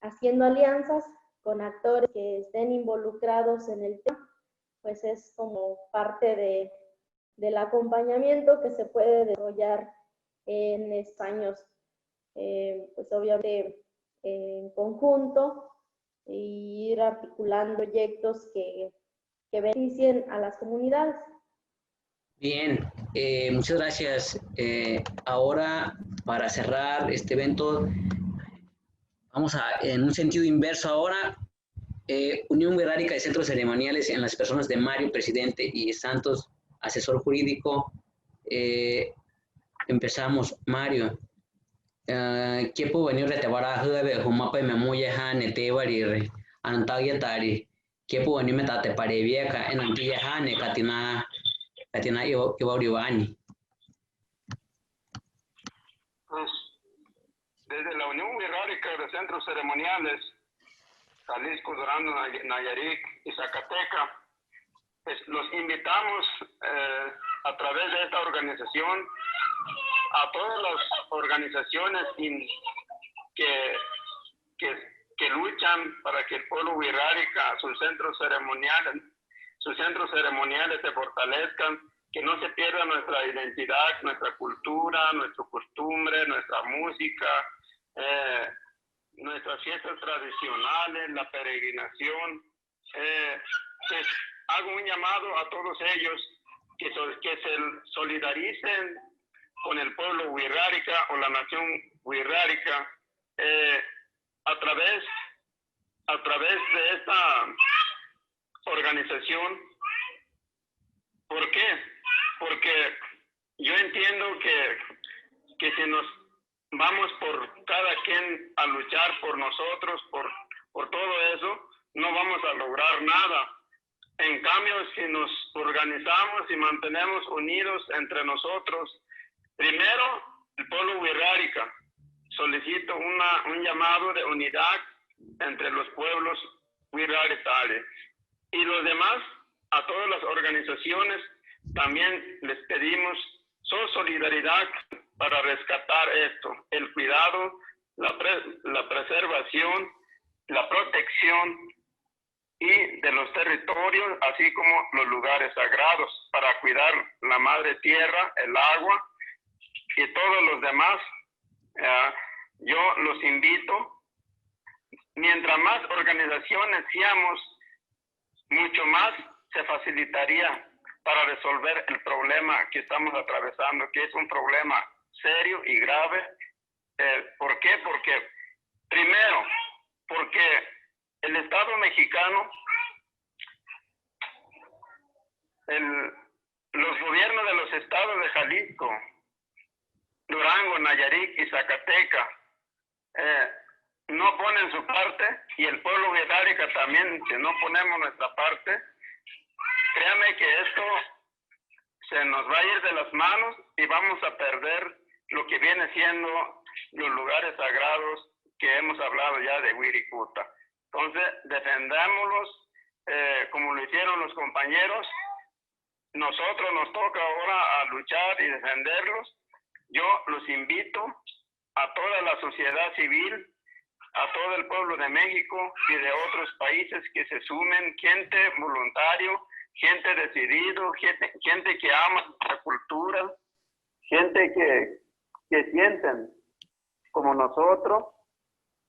haciendo alianzas con actores que estén involucrados en el tema, pues es como parte del acompañamiento que se puede desarrollar en estos años, pues obviamente en conjunto, e ir articulando proyectos que beneficien a las comunidades. Bien, muchas gracias. Ahora, para cerrar este evento, vamos en un sentido inverso ahora. Unión Wixárika de Centros Ceremoniales en las personas de Mario, presidente, y Santos, asesor jurídico. Empezamos. Mario, ¿qué puedo venir a Tebara Hube, Humapa y Memoya Han, Etebari, Anantagya Tari? ¿Qué puedo venir a Teparevieca en Antilla Han, Katina Ibauriwani? Pues, desde la Unión Wixárika de Centros Ceremoniales, Jalisco, Durango, Nayarit y Zacatecas, pues los invitamos a través de esta organización a todas las organizaciones que luchan para que el pueblo Wixárika, sus centros ceremoniales se fortalezcan, que no se pierda nuestra identidad, nuestra cultura, nuestra costumbre, nuestra música, nuestras fiestas tradicionales, la peregrinación. Pues hago un llamado a todos ellos que se solidaricen con el pueblo Wixárika o la nación Wixárika a través de esta organización. ¿Por qué? Porque yo entiendo que si nos vamos por cada quien a luchar por nosotros, por todo eso, no vamos a lograr nada. En cambio, si nos organizamos y mantenemos unidos entre nosotros, primero, el pueblo Wixárika, solicito un llamado de unidad entre los pueblos Wixárika, y los demás, a todas las organizaciones, también les pedimos su solidaridad para rescatar esto, el cuidado, la preservación, la protección y de los territorios, así como los lugares sagrados, para cuidar la madre tierra, el agua y todos los demás. Yo los invito, mientras más organizaciones seamos, mucho más se facilitaría para resolver el problema que estamos atravesando, que es un problema serio y grave. ¿Por qué? Primero, porque el Estado mexicano, los gobiernos de los estados de Jalisco, Durango, Nayarit y Zacatecas no ponen su parte, y el pueblo Wixárika también, si no ponemos nuestra parte, créame que esto se nos va a ir de las manos y vamos a perder lo que viene siendo los lugares sagrados que hemos hablado ya de Wirikuta. Entonces, defendámoslos como lo hicieron los compañeros. Nosotros nos toca ahora a luchar y defenderlos. Yo los invito a toda la sociedad civil, a todo el pueblo de México y de otros países que se sumen, gente voluntario, gente decidido, gente que ama la cultura, gente que sienten como nosotros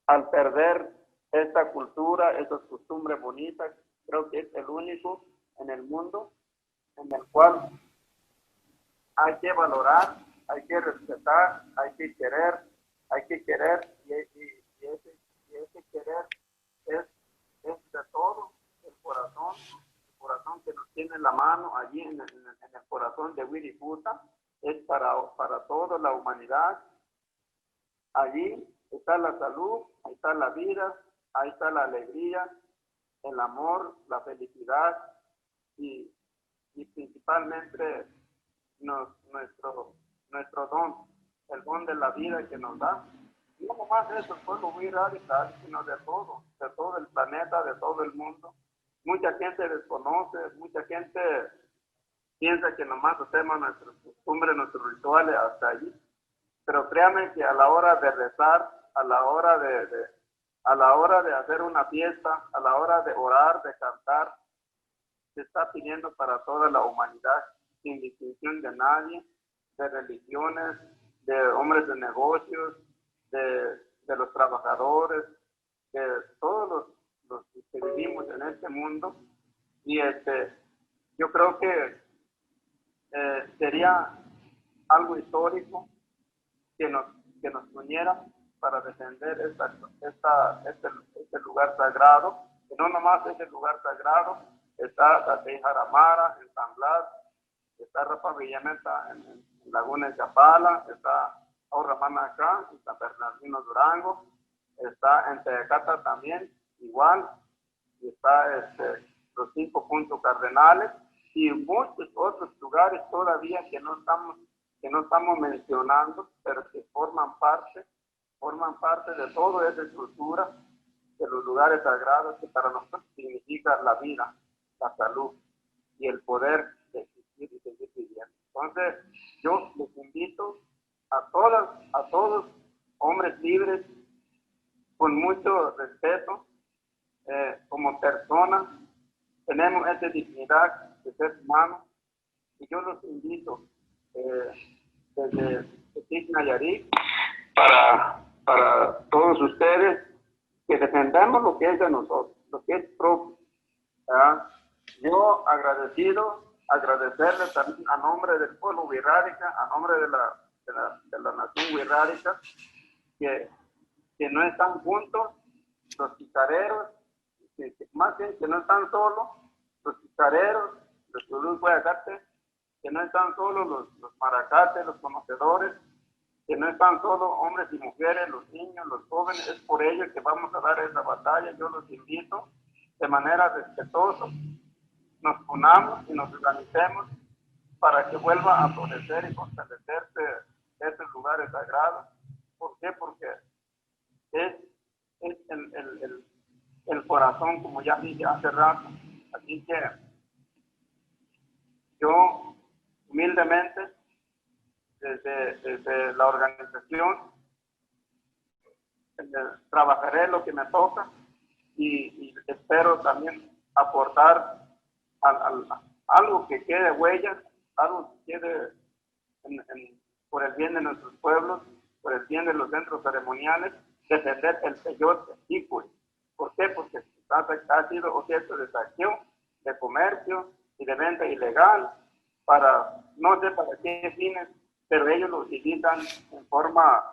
al perder esta cultura, estas costumbres bonitas. Creo que es el único en el mundo en el cual hay que valorar hay que respetar, hay que querer, y ese querer es de todo el corazón que nos tiene en la mano allí en el corazón de Wirikuta, es para toda la humanidad. Allí está la salud, ahí está la vida, ahí está la alegría, el amor, la felicidad y principalmente nuestro don, el don de la vida que nos da. No nomás eso, el pueblo muy radical, sino de todo el planeta, de todo el mundo. Mucha gente desconoce, mucha gente piensa que nomás hacemos nuestras costumbres, nuestros rituales hasta allí. Pero créanme que a la hora de rezar, a la hora de hacer una fiesta, a la hora de orar, de cantar, se está pidiendo para toda la humanidad, sin distinción de nadie, de religiones, de hombres de negocios, de los trabajadores, de todos los que vivimos en este mundo. Y yo creo que sería algo histórico que nos uniera para defender este lugar sagrado, que no nomás es el lugar sagrado, está Tatey Jaramara en San Blas, está Rapa Villameta en Laguna de Chapala, está Auramana acá, en San Bernardino Durango, está en Tecata también, igual, y está los 5 puntos cardenales, y muchos otros lugares todavía que no estamos mencionando, pero que forman parte de toda esa estructura de los lugares sagrados que para nosotros significa la vida, la salud y el poder de existir y seguir viviendo. Entonces, yo les invito a todos, hombres libres, con mucho respeto, como personas, tenemos esa dignidad de ser humanos, y yo los invito desde Tepic, Nayarit, para todos ustedes, que defendamos lo que es de nosotros, lo que es propio. ¿Verdad? Yo agradecerle también a nombre del pueblo wixárika, a nombre de la nación wixárika, que no están juntos los chicareros, más bien que no están solos los chicareros, los tulús guayacates, que no están solos los maracates, los conocedores, que no están solo hombres y mujeres, los niños, los jóvenes. Es por ello que vamos a dar esa batalla. Yo los invito de manera respetuosa, nos unamos y nos organicemos para que vuelva a florecer y fortalecerse estos lugares sagrados. ¿Por qué? Porque es el corazón, como ya dije hace rato. Así que yo humildemente, desde la organización, trabajaré lo que me toca y espero también aportar algo que quede huella, algo que quede por el bien de nuestros pueblos, por el bien de los centros ceremoniales, defender el peyote ticue. ¿Por qué? Porque ha sido objeto de saqueo, de comercio y de venta ilegal, no sé para qué fines, pero ellos lo utilizan en forma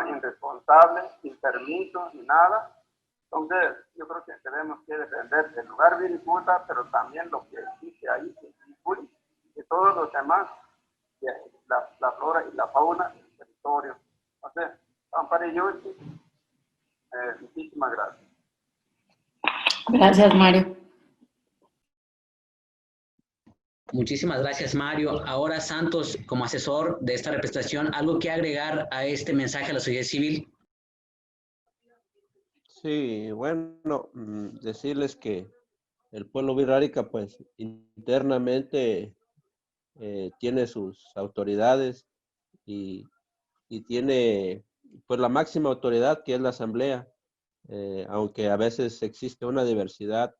irresponsable, sin permiso ni nada. Entonces, yo creo que tenemos que defender el lugar Wirikuta, pero también lo que existe ahí, y todos los demás, la flora y la fauna del territorio. Entonces, Ampare Yoshi, muchísimas gracias. Gracias, Mario. Muchísimas gracias, Mario. Ahora, Santos, como asesor de esta representación, ¿algo que agregar a este mensaje a la sociedad civil? Sí, bueno, decirles que el pueblo wixárika, pues, internamente tiene sus autoridades y tiene, pues, la máxima autoridad, que es la asamblea, aunque a veces existe una diversidad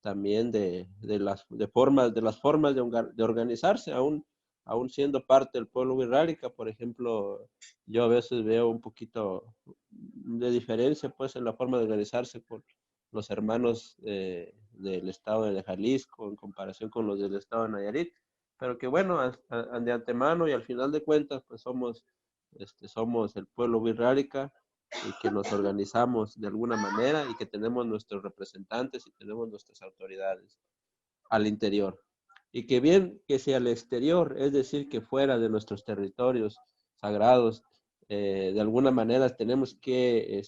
también de las formas de organizarse, aún siendo parte del pueblo wixárika. Por ejemplo, yo a veces veo un poquito de diferencia, pues, en la forma de organizarse con los hermanos del estado de Jalisco en comparación con los del estado de Nayarit, pero que bueno, de antemano y al final de cuentas, pues somos el pueblo wixárika y que nos organizamos de alguna manera y que tenemos nuestros representantes y tenemos nuestras autoridades al interior. Y que bien que sea al exterior, es decir, que fuera de nuestros territorios sagrados, de alguna manera tenemos que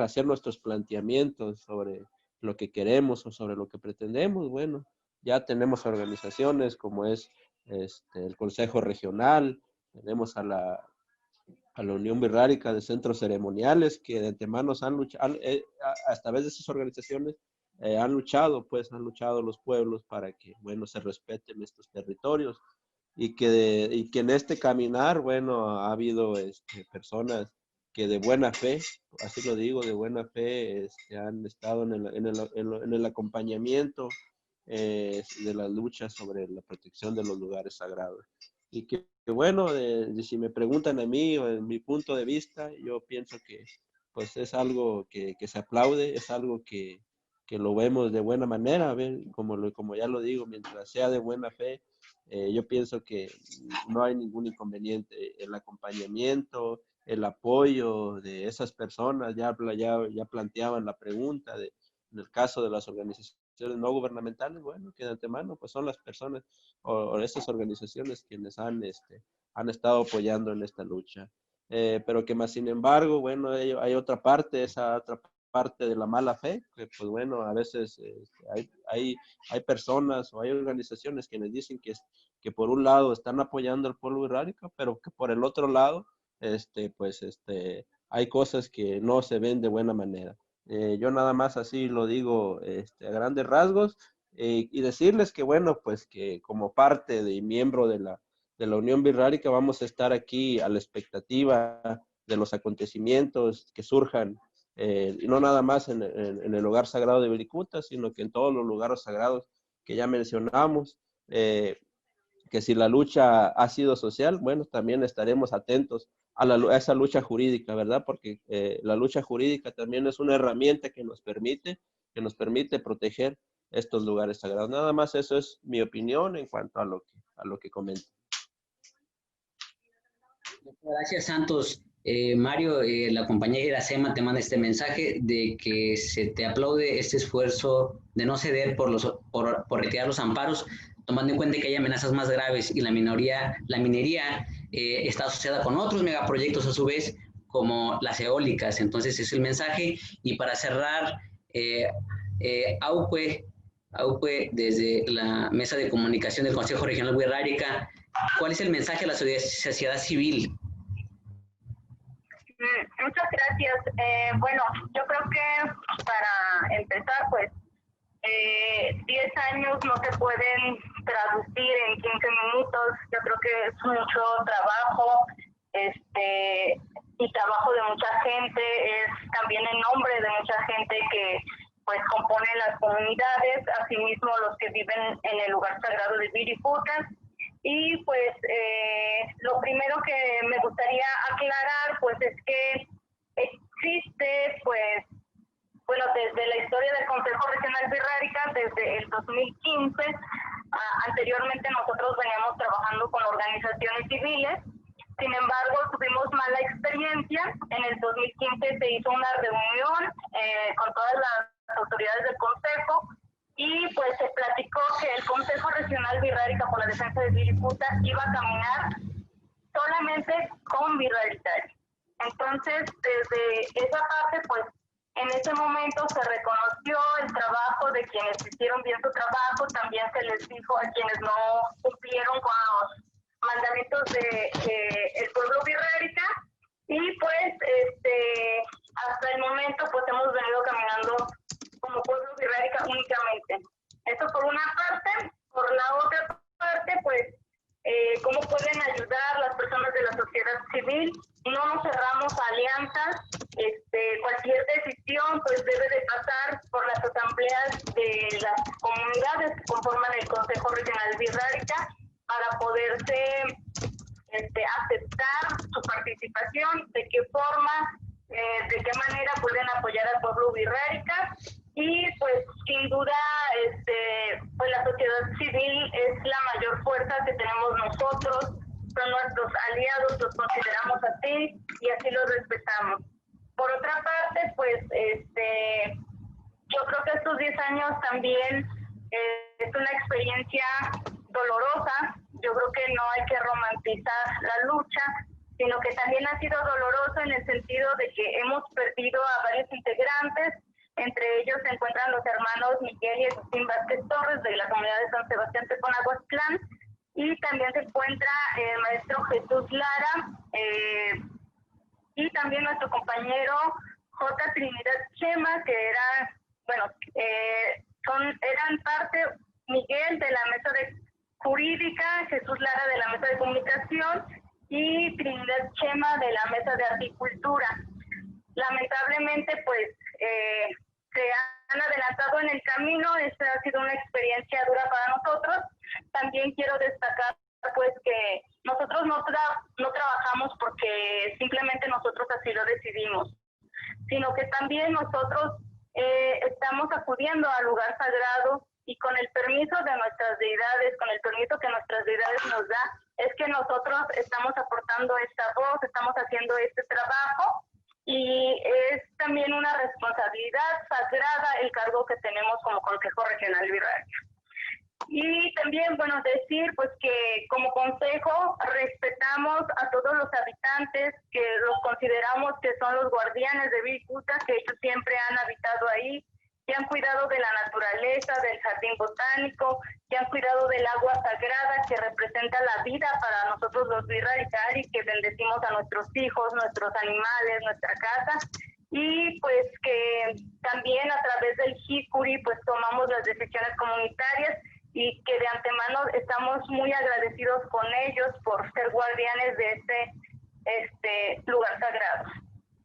hacer nuestros planteamientos sobre lo que queremos o sobre lo que pretendemos. Bueno, ya tenemos organizaciones como es el Consejo Regional, tenemos a la Unión Wixárika de Centros Ceremoniales, que de antemano han luchado, hasta a veces esas organizaciones han luchado los pueblos para que, bueno, se respeten estos territorios y que en este caminar, bueno, ha habido personas que de buena fe, así lo digo, de buena fe, han estado en el acompañamiento de la lucha sobre la protección de los lugares sagrados. Y que bueno, si me preguntan a mí o en mi punto de vista, yo pienso que pues es algo que se aplaude, es algo que lo vemos de buena manera, como ya lo digo, mientras sea de buena fe, yo pienso que no hay ningún inconveniente. El acompañamiento, el apoyo de esas personas, ya planteaban la pregunta en el caso de las organizaciones no gubernamentales, bueno, que de antemano pues son las personas o estas organizaciones quienes han estado apoyando en esta lucha. Pero que más sin embargo, bueno, hay otra parte, esa otra parte de la mala fe, que pues bueno, a veces hay personas o hay organizaciones que les dicen que por un lado están apoyando al pueblo wixárika, pero que por el otro lado, hay cosas que no se ven de buena manera. Yo nada más así lo digo a grandes rasgos y decirles que bueno, pues que como parte de miembro de la Unión Wixárika vamos a estar aquí a la expectativa de los acontecimientos que surjan, y no nada más en el lugar sagrado de Wirikuta, sino que en todos los lugares sagrados que ya mencionamos, que si la lucha ha sido social, bueno, también estaremos atentos a esa lucha jurídica, ¿verdad? Porque la lucha jurídica también es una herramienta que nos permite proteger estos lugares sagrados. Nada más eso es mi opinión en cuanto a lo que comento. Gracias, Santos. Mario, la compañera Iracema te manda este mensaje de que se te aplaude este esfuerzo de no ceder por retirar los amparos, tomando en cuenta que hay amenazas más graves y la minería está asociada con otros megaproyectos a su vez, como las eólicas. Entonces es el mensaje. Y para cerrar, Auque, desde la mesa de comunicación del Consejo Regional Wixárika, ¿cuál es el mensaje a la sociedad civil? Muchas gracias. Bueno, yo creo que para empezar, pues 10 años no se pueden traducir en 15 minutos. Yo creo que es mucho trabajo, y trabajo de mucha gente, es también en nombre de mucha gente que pues compone las comunidades, asimismo los que viven en el lugar sagrado de Wirikuta. Y pues lo primero que me gustaría aclarar pues es que existe pues, bueno, desde la historia del Consejo Regional Wixárika, desde el 2015, anteriormente nosotros veníamos trabajando con organizaciones civiles. Sin embargo, tuvimos mala experiencia. En el 2015 se hizo una reunión con todas las autoridades del Consejo y pues se platicó que el Consejo Regional Wixárika por la Defensa de Wirikuta iba a caminar solamente con wixáritarios. Entonces, desde esa parte, pues, en ese momento se reconoció el trabajo de quienes hicieron bien su trabajo, también se les dijo a quienes no cumplieron con los mandamientos del pueblo wixárika, y pues hasta el momento pues hemos venido caminando como pueblo wixárika únicamente. Eso por una parte. Por la otra parte, pues cómo pueden ayudar las personas de la sociedad civil. No nos cerramos a alianzas. Cualquier decisión pues debe de pasar por las asambleas de las comunidades que conforman el Consejo Regional Wixárika para poderse aceptar su participación, de qué forma, de qué manera pueden apoyar al pueblo wixárika. Y pues sin duda pues la sociedad civil es la mayor fuerza que tenemos nosotros, son nuestros aliados, los consideramos así y así los respetamos. Por otra parte, pues yo creo que estos 10 años también es una experiencia dolorosa. Yo creo que no hay que romantizar la lucha, sino que también ha sido doloroso en el sentido de que hemos perdido a varios integrantes. Entre ellos se encuentran los hermanos Miguel y Agustín Vázquez Torres de la comunidad de San Sebastián Teponahuastlán, y también se encuentra el maestro Jesús Lara, y también nuestro compañero J. Trinidad Chema, que era, bueno, eran parte, Miguel de la mesa de jurídica, Jesús Lara de la mesa de comunicación y Trinidad Chema de la mesa de agricultura. Lamentablemente, pues, se han adelantado en el camino. Esta ha sido una experiencia dura para nosotros. También quiero destacar, pues, que nosotros no trabajamos porque simplemente nosotros así lo decidimos, sino que también nosotros estamos acudiendo al lugar sagrado y con el permiso de nuestras deidades, con el permiso que nuestras deidades nos da, es que nosotros estamos aportando esta voz, estamos haciendo este trabajo. Y es también una responsabilidad sagrada el cargo que tenemos como Consejo Regional Birrárica. Y también, bueno, decir pues que como consejo respetamos a todos los habitantes, que los consideramos que son los guardianes de Wirikuta, que ellos siempre han habitado ahí, que han cuidado de la naturaleza, del jardín botánico, que han cuidado del agua sagrada que representa la vida para nosotros los birraricari, que bendecimos a nuestros hijos, nuestros animales, nuestra casa, y pues que también a través del Jicuri pues tomamos las decisiones comunitarias y que de antemano estamos muy agradecidos con ellos por ser guardianes de este lugar sagrado.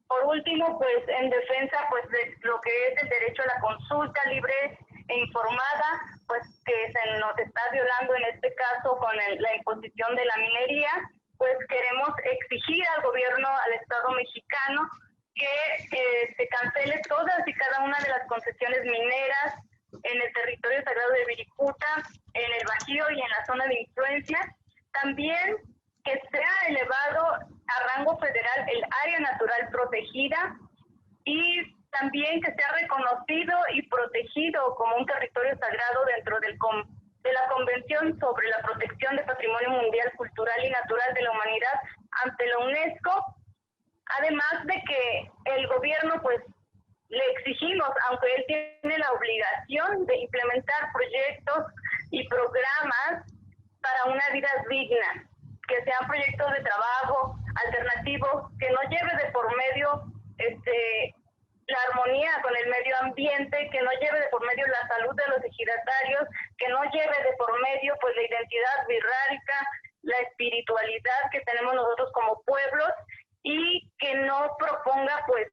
Por último, pues en defensa pues de lo que es el derecho a la consulta libre e informada, pues que se nos está violando en este caso con la imposición de la minería, pues queremos exigir al gobierno, al Estado mexicano, que se cancele todas y cada una de las concesiones mineras en el territorio sagrado de Wirikuta, en el Bajío y en la zona de influencia. También que sea elevado a rango federal el área natural protegida y también que sea reconocido y protegido como un territorio sagrado dentro de la Convención sobre la Protección de Patrimonio Mundial Cultural y Natural de la Humanidad ante la UNESCO. Además de que el gobierno pues le exigimos, aunque él tiene la obligación de implementar proyectos y programas para una vida digna, que sean proyectos de trabajo alternativos, que no lleve de por medio la armonía con el medio ambiente, que no lleve de por medio la salud de los ejidatarios, que no lleve de por medio pues la identidad birrárica, la espiritualidad que tenemos nosotros como pueblos, y que no proponga pues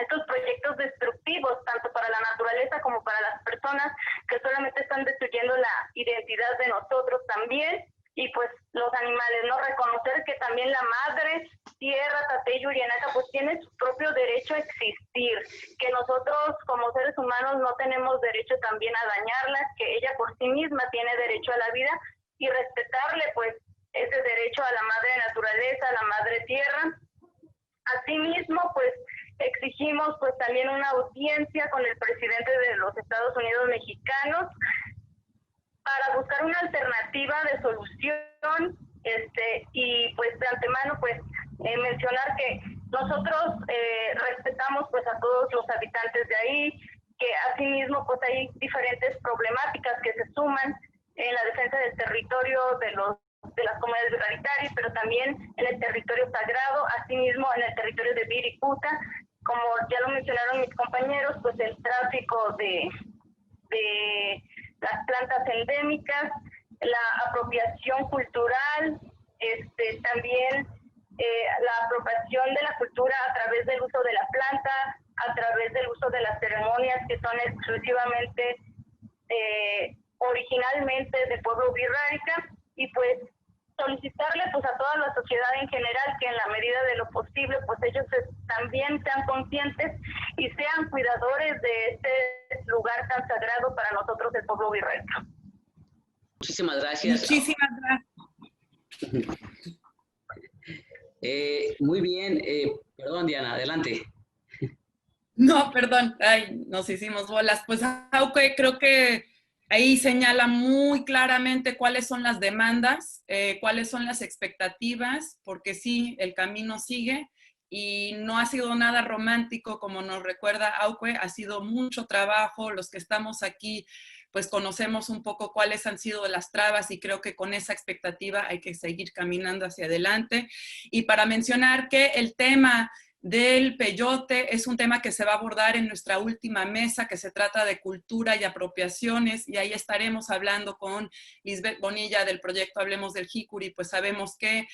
estos proyectos destructivos tanto para la naturaleza como para las personas, que solamente están destruyendo la identidad de nosotros también. Y pues los animales, no reconocer que también la madre tierra, Tatey Yurianaca, pues tiene su propio derecho a existir, que nosotros como seres humanos no tenemos derecho también a dañarlas, que ella por sí misma tiene derecho a la vida y respetarle pues ese derecho a la madre naturaleza, a la madre tierra. Asimismo, pues exigimos pues también una audiencia con el presidente de los Estados Unidos mexicanos para buscar una alternativa de solución, y pues de antemano pues mencionar que nosotros respetamos pues a todos los habitantes de ahí, que asimismo pues hay diferentes problemáticas que se suman en la defensa del territorio de las comunidades birraritarias, pero también en el territorio sagrado, asimismo en el territorio de Wirikuta, como ya lo mencionaron mis compañeros, pues el tráfico de las plantas endémicas, la apropiación cultural, también la apropiación de la cultura a través del uso de la planta, a través del uso de las ceremonias que son exclusivamente, originalmente del pueblo birrárica, y pues solicitarle pues a toda la sociedad en general que en la medida de lo posible pues ellos también sean conscientes y sean cuidadores de este lugar tan sagrado para nosotros el pueblo virrárico. Muchísimas gracias. Muchísimas gracias. Muy bien. Perdón, Diana, adelante. No, perdón. Ay, nos hicimos bolas. Pues Auque creo que ahí señala muy claramente cuáles son las demandas, cuáles son las expectativas, porque sí, el camino sigue y no ha sido nada romántico, como nos recuerda Auque, ha sido mucho trabajo. Los que estamos aquí, pues conocemos un poco cuáles han sido las trabas y creo que con esa expectativa hay que seguir caminando hacia adelante. Y para mencionar que el tema del peyote es un tema que se va a abordar en nuestra última mesa, que se trata de cultura y apropiaciones, y ahí estaremos hablando con Lisbeth Bonilla del proyecto Hablemos del Jicuri. Pues sabemos que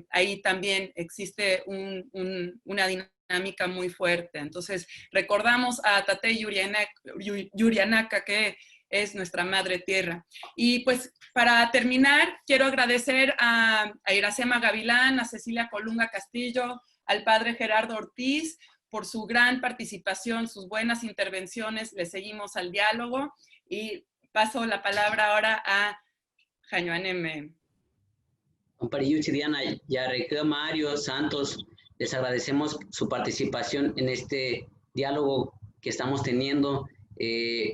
ahí también existe una dinámica muy fuerte. Entonces recordamos a Tatey Yurianaca, que es nuestra madre tierra. Y pues para terminar, quiero agradecer a Iracema Gavilán, a Cecilia Colunga Castillo, al padre Gerardo Ortiz por su gran participación, sus buenas intervenciones. Le seguimos al diálogo y paso la palabra ahora a Jañuaneme. Compariyuchi, Diana, Yarreca, Mario, Santos, les agradecemos su participación en este diálogo que estamos teniendo.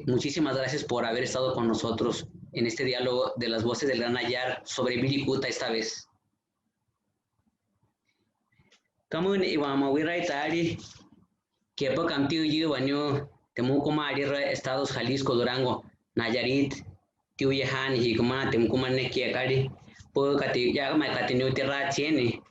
Muchísimas gracias por haber estado con nosotros en este diálogo de las voces del Gran Ayar sobre Wirikuta esta vez. Kamun iwama Wirraitari, que po cantiu yiwanyo, temucuma arira estados Jalisco, Durango, Nayarit, Tiuyehan, y como temucuma nequiacari, po cati ya ma catinu tierra tiene,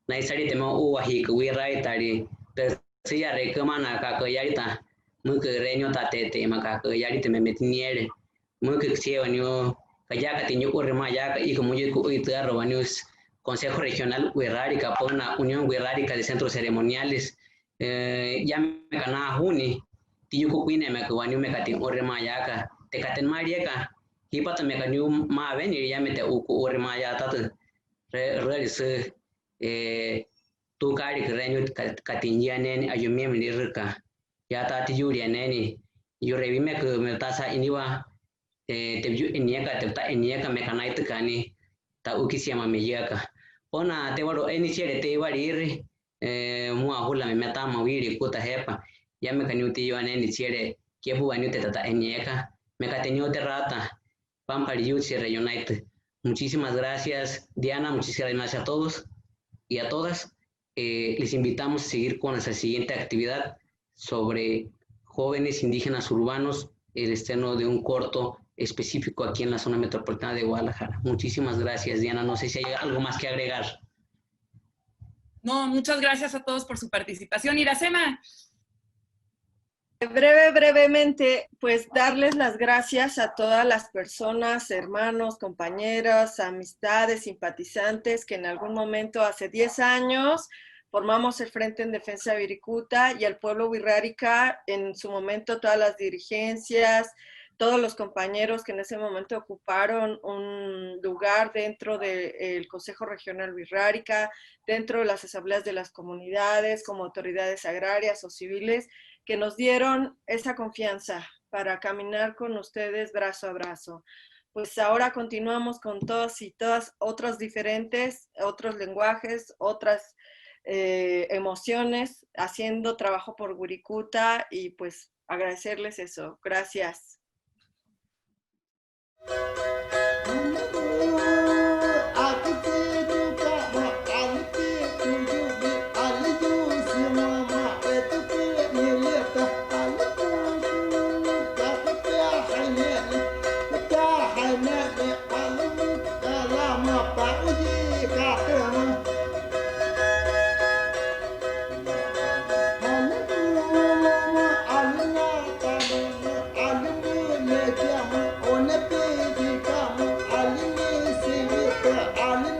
naisari temo uwahi Wirraitari, pero si ya recomana cacoyarita, muy que reño tatete, macacoyarita me metiniere, muy que sievanyo, kaya catinu urremaya, y como yo uitarro banyus. Consejo Regional Wirrárica, por una Unión Wirrárica de Centros Ceremoniales, ya me ganaba Juni, Tiyu Cuquine me cuaniu me catin Orremayaka, te caten Mariaca, Hipata me caniu ma venir, ya me te uku Orremayata, realice tu cari que reño catinja neni, ayumie menirka, ya tati yuria neni, yo revime que me tasa iniwa, te vio eniaka, te ta eniaka me canaita cani, ta ukisiama me yaka. Ona te waro iniciere te wariri mua hula me meta mawiri kuta hepa ya me kanyuti yo ane iniciere que bu anyute tata enieka me cateño te rata pampari yuchi reunite. Muchísimas gracias Diana, muchísimas gracias a todos y a todas. Les invitamos a seguir con nuestra siguiente actividad sobre jóvenes indígenas urbanos, el estreno de un corto específico aquí en la zona metropolitana de Guadalajara. Muchísimas gracias, Diana. No sé si hay algo más que agregar. No, muchas gracias a todos por su participación. Iracema. Brevemente, pues darles las gracias a todas las personas, hermanos, compañeras, amistades, simpatizantes que en algún momento hace 10 años formamos el Frente en Defensa de Wirikuta y al pueblo wirrárica, en su momento todas las dirigencias, todos los compañeros que en ese momento ocuparon un lugar dentro del Consejo Regional Wirrárica, dentro de las asambleas de las comunidades, como autoridades agrarias o civiles, que nos dieron esa confianza para caminar con ustedes brazo a brazo. Pues ahora continuamos con todos y todas otros diferentes, otros lenguajes, otras emociones, haciendo trabajo por Wirikuta y pues agradecerles eso. Gracias. I'm